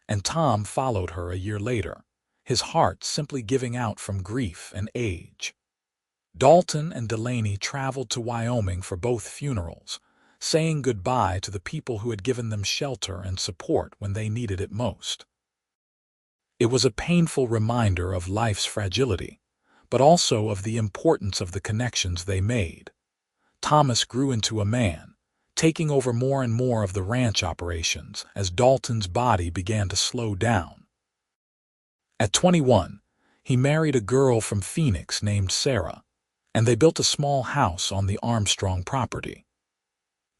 S1: and Tom followed her a year later, his heart simply giving out from grief and age. Dalton and Delaney traveled to Wyoming for both funerals, saying goodbye to the people who had given them shelter and support when they needed it most. It was a painful reminder of life's fragility, but also of the importance of the connections they made. Thomas grew into a man, taking over more and more of the ranch operations as Dalton's body began to slow down. At 21, he married a girl from Phoenix named Sarah, and they built a small house on the Armstrong property.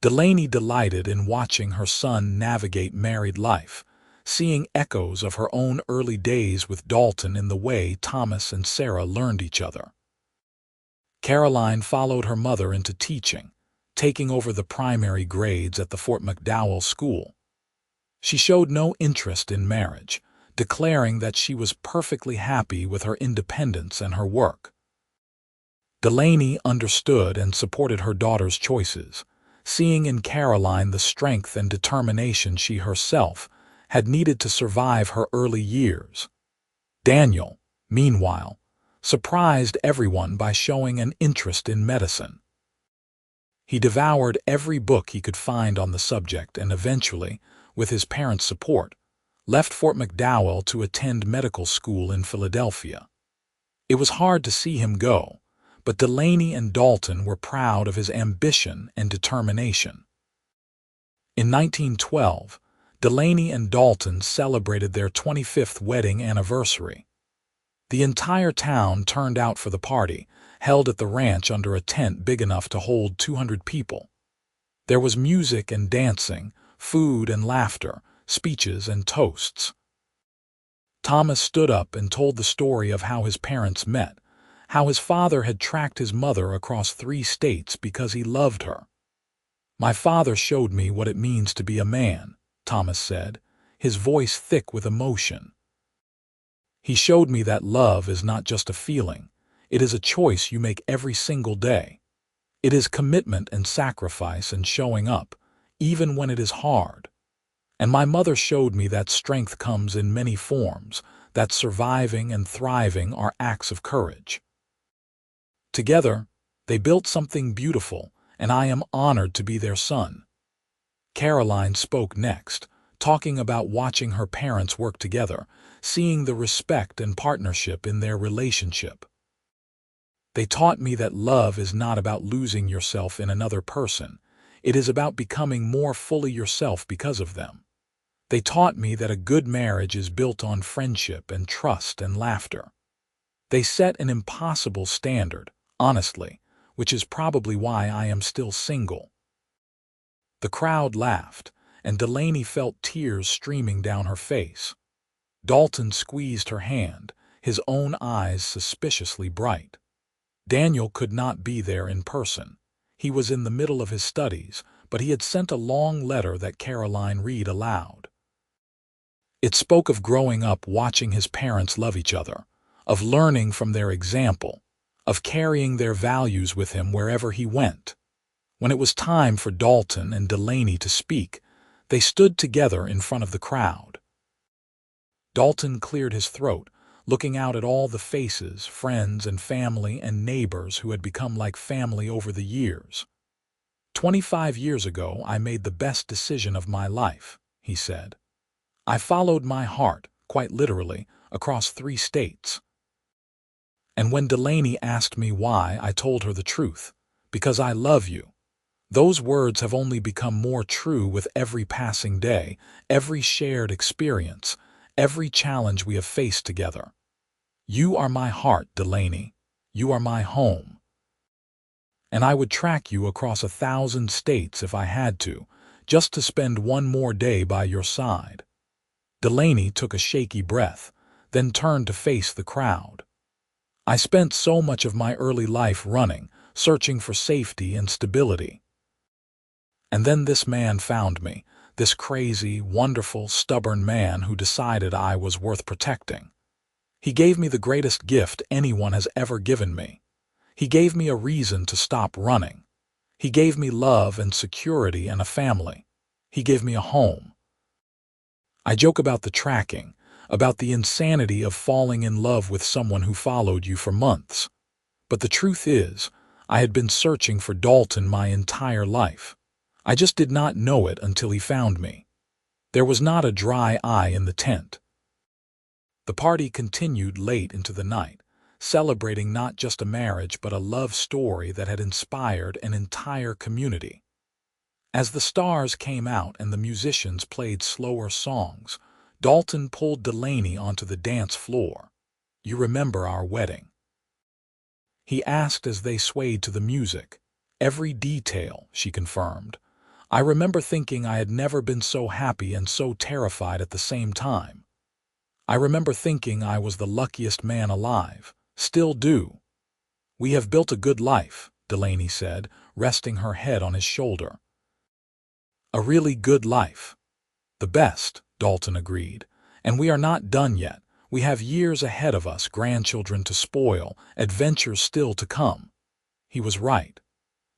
S1: Delaney delighted in watching her son navigate married life, seeing echoes of her own early days with Dalton in the way Thomas and Sarah learned each other. Caroline followed her mother into teaching, taking over the primary grades at the Fort McDowell School. She showed no interest in marriage, declaring that she was perfectly happy with her independence and her work. Delaney understood and supported her daughter's choices, seeing in Caroline the strength and determination she herself had needed to survive her early years. Daniel, meanwhile, surprised everyone by showing an interest in medicine. He devoured every book he could find on the subject and eventually, with his parents' support, left Fort McDowell to attend medical school in Philadelphia. It was hard to see him go, but Delaney and Dalton were proud of his ambition and determination. In 1912, Delaney and Dalton celebrated their 25th wedding anniversary. The entire town turned out for the party, held at the ranch under a tent big enough to hold 200 people. There was music and dancing, food and laughter, speeches and toasts. Thomas stood up and told the story of how his parents met, how his father had tracked his mother across 3 states because he loved her. "My father showed me what it means to be a man," Thomas said, his voice thick with emotion. "He showed me that love is not just a feeling, it is a choice you make every single day. It is commitment and sacrifice and showing up, even when it is hard. And my mother showed me that strength comes in many forms, that surviving and thriving are acts of courage." Together, they built something beautiful, and I am honored to be their son. Caroline spoke next, talking about watching her parents work together, seeing the respect and partnership in their relationship. "They taught me that love is not about losing yourself in another person. It is about becoming more fully yourself because of them. They taught me that a good marriage is built on friendship and trust and laughter. They set an impossible standard, honestly, which is probably why I am still single." The crowd laughed, and Delaney felt tears streaming down her face. Dalton squeezed her hand, his own eyes suspiciously bright. Daniel could not be there in person. He was in the middle of his studies, but he had sent a long letter that Caroline read aloud. It spoke of growing up watching his parents love each other, of learning from their example, of carrying their values with him wherever he went. When it was time for Dalton and Delaney to speak, they stood together in front of the crowd. Dalton cleared his throat, looking out at all the faces, friends and family and neighbors who had become like family over the years. 25 years ago, I made the best decision of my life," he said. "I followed my heart, quite literally, across 3 states. And when Delaney asked me why, I told her the truth. Because I love you. Those words have only become more true with every passing day, every shared experience, every challenge we have faced together. You are my heart, Delaney. You are my home. And I would track you across 1,000 states if I had to, just to spend one more day by your side." Delaney took a shaky breath, then turned to face the crowd. "I spent so much of my early life running, searching for safety and stability. And then this man found me, this crazy, wonderful, stubborn man who decided I was worth protecting. He gave me the greatest gift anyone has ever given me. He gave me a reason to stop running. He gave me love and security and a family. He gave me a home. I joke about the tracking, about the insanity of falling in love with someone who followed you for months. But the truth is, I had been searching for Dalton my entire life. I just did not know it until he found me. There was not a dry eye in the tent." The party continued late into the night, celebrating not just a marriage but a love story that had inspired an entire community. As the stars came out and the musicians played slower songs, Dalton pulled Delaney onto the dance floor. "You remember our wedding?" he asked as they swayed to the music. "Every detail," she confirmed. "I remember thinking I had never been so happy and so terrified at the same time. I remember thinking I was the luckiest man alive. Still do." "We have built a good life," Delaney said, resting her head on his shoulder. "A really good life." "The best," Dalton agreed. "And we are not done yet. We have years ahead of us, grandchildren to spoil, adventures still to come." He was right.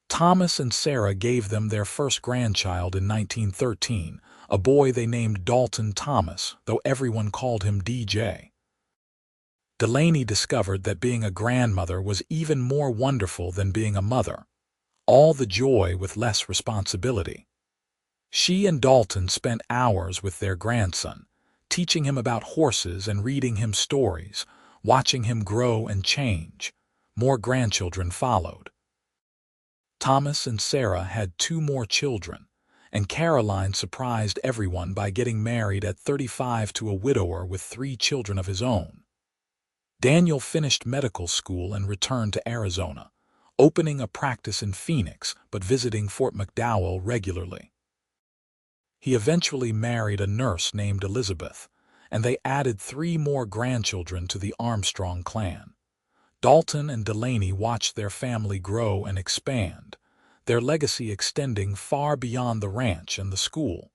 S1: Thomas and Sarah gave them their first grandchild in 1913, a boy they named Dalton Thomas, though everyone called him DJ. Delaney discovered that being a grandmother was even more wonderful than being a mother. All the joy with less responsibility. She and Dalton spent hours with their grandson, teaching him about horses and reading him stories, watching him grow and change. More grandchildren followed. Thomas and Sarah had 2 more children, and Caroline surprised everyone by getting married at 35 to a widower with 3 children of his own. Daniel finished medical school and returned to Arizona, opening a practice in Phoenix but visiting Fort McDowell regularly. He eventually married a nurse named Elizabeth, and they added 3 more grandchildren to the Armstrong clan. Dalton and Delaney watched their family grow and expand, their legacy extending far beyond the ranch and the school.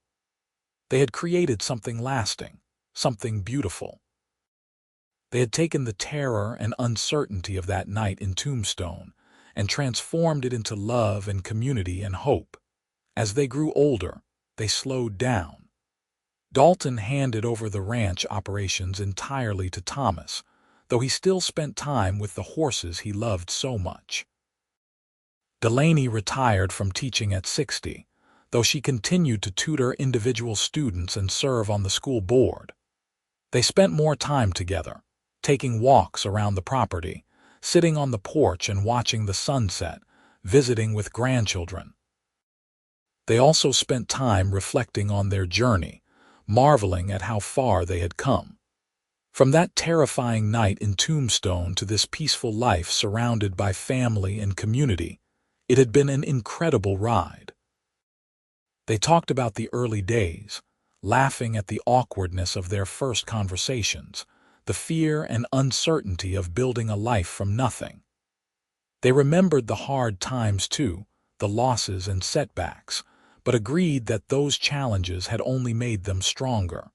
S1: They had created something lasting, something beautiful. They had taken the terror and uncertainty of that night in Tombstone and transformed it into love and community and hope. As they grew older, they slowed down. Dalton handed over the ranch operations entirely to Thomas, though he still spent time with the horses he loved so much. Delaney retired from teaching at 60, though she continued to tutor individual students and serve on the school board. They spent more time together, taking walks around the property, sitting on the porch and watching the sunset, visiting with grandchildren. They also spent time reflecting on their journey, marveling at how far they had come. From that terrifying night in Tombstone to this peaceful life surrounded by family and community, it had been an incredible ride. They talked about the early days, laughing at the awkwardness of their first conversations, the fear and uncertainty of building a life from nothing. They remembered the hard times too, the losses and setbacks, but agreed that those challenges had only made them stronger.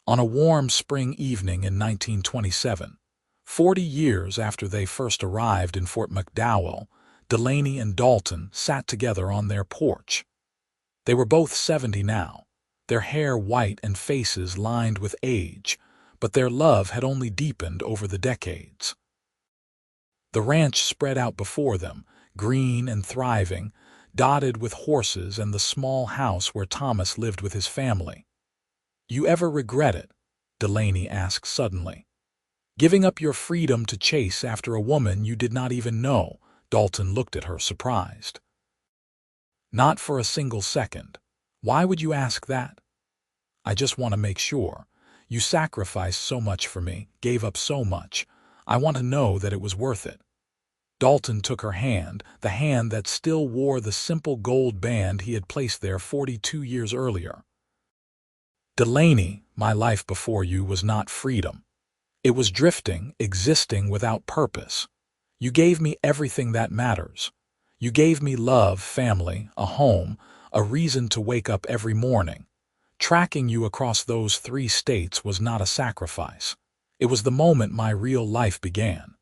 S1: On a warm spring evening in 1927, 40 years after they first arrived in Fort McDowell, Delaney and Dalton sat together on their porch. They were both 70 now, their hair white and faces lined with age, but their love had only deepened over the decades. The ranch spread out before them, green and thriving, dotted with horses and the small house where Thomas lived with his family. "You ever regret it?" Delaney asked suddenly. "Giving up your freedom to chase after a woman you did not even know?" Dalton looked at her surprised. "Not for a single second. Why would you ask that?" "I just want to make sure. You sacrificed so much for me, gave up so much. I want to know that it was worth it." Dalton took her hand, the hand that still wore the simple gold band he had placed there 42 years earlier. "Delaney, my life before you was not freedom. It was drifting, existing without purpose. You gave me everything that matters. You gave me love, family, a home, a reason to wake up every morning. Tracking you across those 3 states was not a sacrifice. It was the moment my real life began."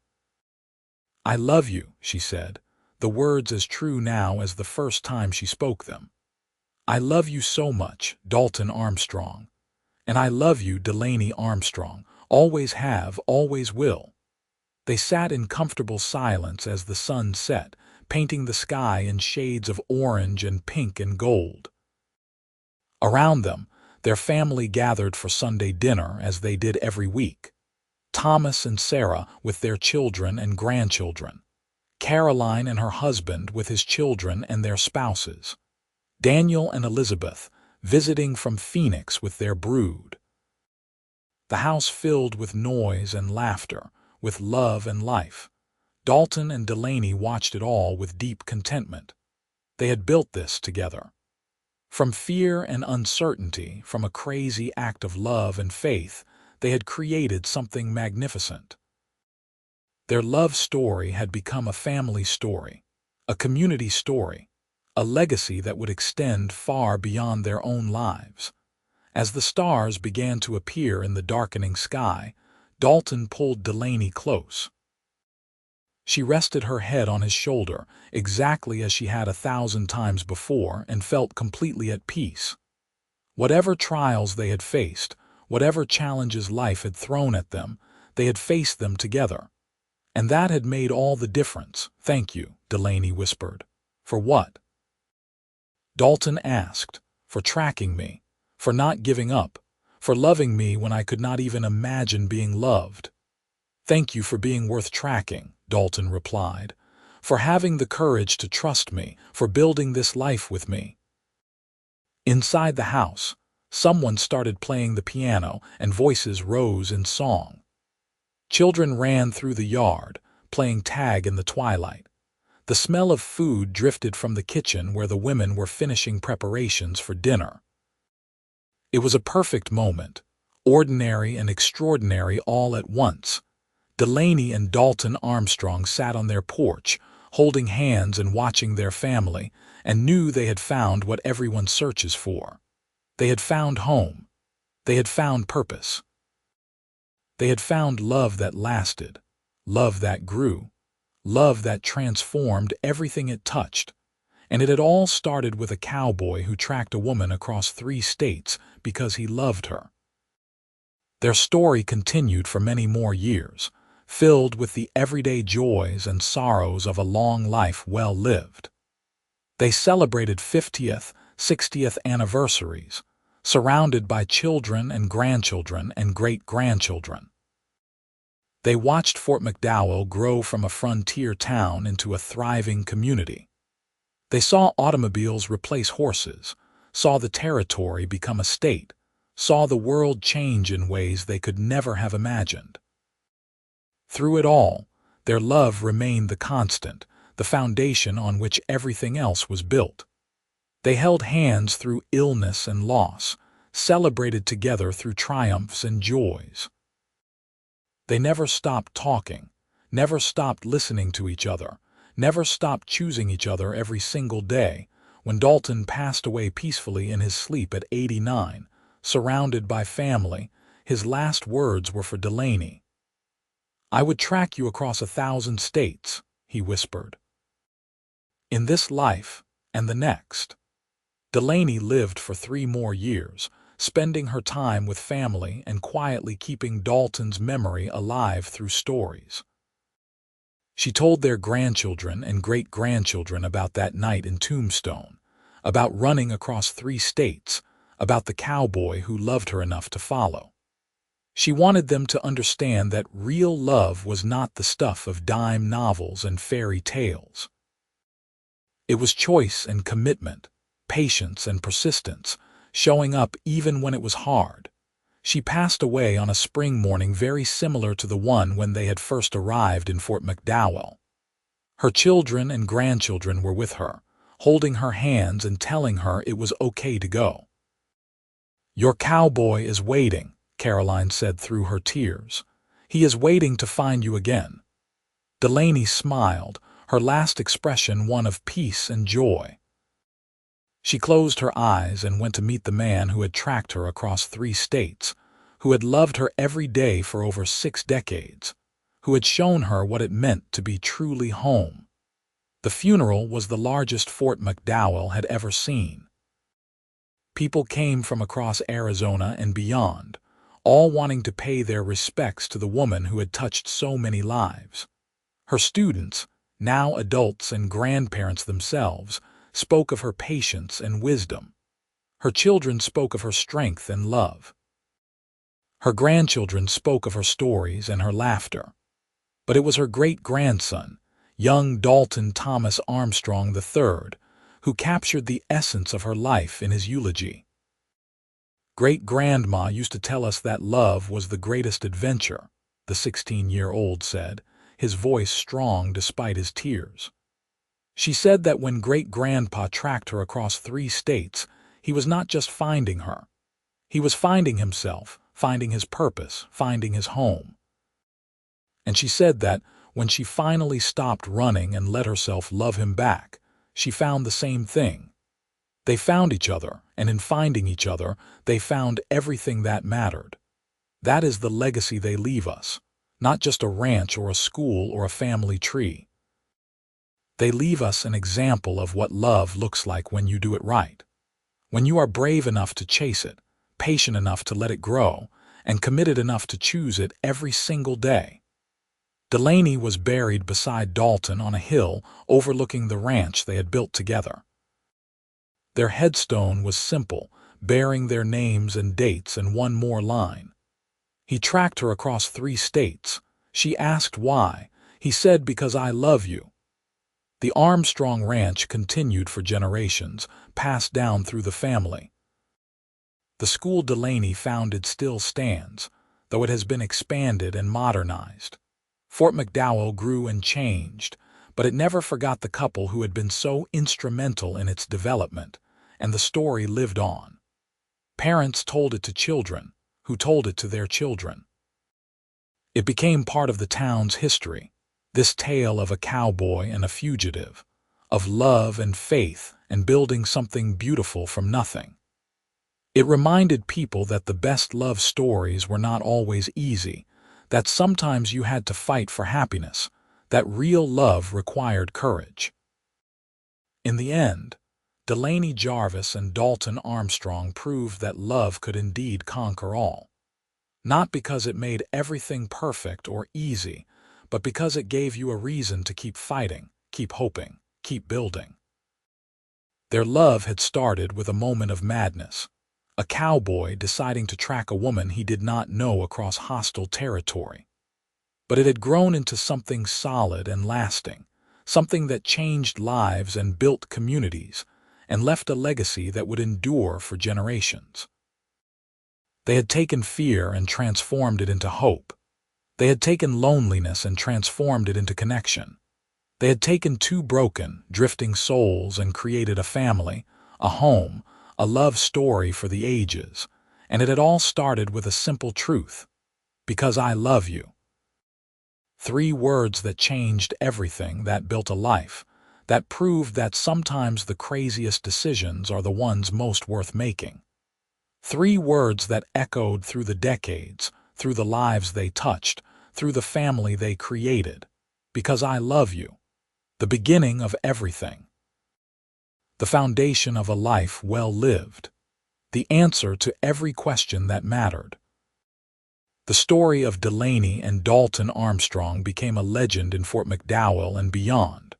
S1: "I love you," she said, the words as true now as the first time she spoke them. "I love you so much, Dalton Armstrong. And I love you, Delaney Armstrong. Always have, always will." They sat in comfortable silence as the sun set, painting the sky in shades of orange and pink and gold. Around them, their family gathered for Sunday dinner as they did every week. Thomas and Sarah with their children and grandchildren. Caroline and her husband with his children and their spouses. Daniel and Elizabeth visiting from Phoenix with their brood. The house filled with noise and laughter, with love and life. Dalton and Delaney watched it all with deep contentment. They had built this together. From fear and uncertainty, from a crazy act of love and faith, they had created something magnificent. Their love story had become a family story, a community story, a legacy that would extend far beyond their own lives. As the stars began to appear in the darkening sky, Dalton pulled Delaney close. She rested her head on his shoulder, exactly as she had 1,000 times before, and felt completely at peace. Whatever trials they had faced, whatever challenges life had thrown at them, they had faced them together. And that had made all the difference. "Thank you," Delaney whispered. "For what?" Dalton asked. "For tracking me, for not giving up, for loving me when I could not even imagine being loved." "Thank you for being worth tracking," Dalton replied, "for having the courage to trust me, for building this life with me." Inside the house, someone started playing the piano and voices rose in song. Children ran through the yard, playing tag in the twilight. The smell of food drifted from the kitchen where the women were finishing preparations for dinner. It was a perfect moment, ordinary and extraordinary all at once. Delaney and Dalton Armstrong sat on their porch, holding hands and watching their family, and knew they had found what everyone searches for. They had found home. They had found purpose. They had found love that lasted, love that grew, love that transformed everything it touched. And it had all started with a cowboy who tracked a woman across 3 states because he loved her. Their story continued for many more years, filled with the everyday joys and sorrows of a long life well lived. They celebrated 50th, 60th anniversaries, surrounded by children and grandchildren and great-grandchildren. They watched Fort McDowell grow from a frontier town into a thriving community. They saw automobiles replace horses, saw the territory become a state, saw the world change in ways they could never have imagined. Through it all, their love remained the constant, the foundation on which everything else was built. They held hands through illness and loss, celebrated together through triumphs and joys. They never stopped talking, never stopped listening to each other, never stopped choosing each other every single day. When Dalton passed away peacefully in his sleep at 89, surrounded by family, his last words were for Delaney. "I would track you across 1,000 states," he whispered. In this life and the next. Delaney lived for 3 more years, spending her time with family and quietly keeping Dalton's memory alive through stories. She told their grandchildren and great-grandchildren about that night in Tombstone, about running across 3 states, about the cowboy who loved her enough to follow. She wanted them to understand that real love was not the stuff of dime novels and fairy tales. It was choice and commitment, patience and persistence, showing up even when it was hard. She passed away on a spring morning very similar to the one when they had first arrived in Fort McDowell. Her children and grandchildren were with her, holding her hands and telling her it was okay to go. "Your cowboy is waiting," Caroline said through her tears. "He is waiting to find you again." Delaney smiled, her last expression one of peace and joy. She closed her eyes and went to meet the man who had tracked her across 3 states, who had loved her every day for over 6 decades, who had shown her what it meant to be truly home. The funeral was the largest Fort McDowell had ever seen. People came from across Arizona and beyond, all wanting to pay their respects to the woman who had touched so many lives. Her students, now adults and grandparents themselves, spoke of her patience and wisdom. Her children spoke of her strength and love. Her grandchildren spoke of her stories and her laughter. But it was her great-grandson, young Dalton Thomas Armstrong III, who captured the essence of her life in his eulogy. "Great-grandma used to tell us that love was the greatest adventure," the 16-year-old said, his voice strong despite his tears. She said that when great-grandpa tracked her across 3 states, he was not just finding her. He was finding himself, finding his purpose, finding his home. And she said that When she finally stopped running and let herself love him back, she found the same thing. They found each other, and in finding each other, they found everything that mattered. That is the legacy they leave us, not just a ranch or a school or a family tree. They leave us an example of what love looks like when you do it right. When you are brave enough to chase it, patient enough to let it grow, and committed enough to choose it every single day. Delaney was buried beside Dalton on a hill overlooking the ranch they had built together. Their headstone was simple, bearing their names and dates and one more line. He tracked her across 3 states. She asked why. He said, "Because I love you." The Armstrong Ranch continued for generations, passed down through the family. The school Delaney founded still stands, though it has been expanded and modernized. Fort McDowell grew and changed, but it never forgot the couple who had been so instrumental in its development, and the story lived on. Parents told it to children, who told it to their children. It became part of the town's history, this tale of a cowboy and a fugitive, of love and faith and building something beautiful from nothing. It reminded people that the best love stories were not always easy, that sometimes you had to fight for happiness, that real love required courage. In the end, Delaney Jarvis and Dalton Armstrong proved that love could indeed conquer all. Not because it made everything perfect or easy, but because it gave you a reason to keep fighting, keep hoping, keep building. Their love had started with a moment of madness, a cowboy deciding to track a woman he did not know across hostile territory. But it had grown into something solid and lasting, something that changed lives and built communities, and left a legacy that would endure for generations. They had taken fear and transformed it into hope. They had taken loneliness and transformed it into connection. They had taken 2 broken, drifting souls and created a family, a home, a love story for the ages, and it had all started with a simple truth: because I love you. 3 words that changed everything, that built a life, that proved that sometimes the craziest decisions are the ones most worth making. 3 words that echoed through the decades, through the lives they touched, through the family they created. Because I love you. The beginning of everything. The foundation of a life well lived. The answer to every question that mattered. The story of Delaney and Dalton Armstrong became a legend in Fort McDowell and beyond.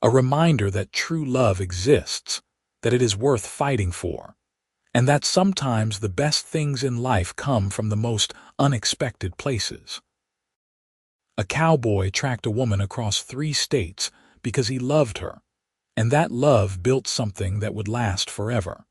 S1: A reminder that true love exists, that it is worth fighting for, and that sometimes the best things in life come from the most unexpected places. A cowboy tracked a woman across 3 states because he loved her, and that love built something that would last forever.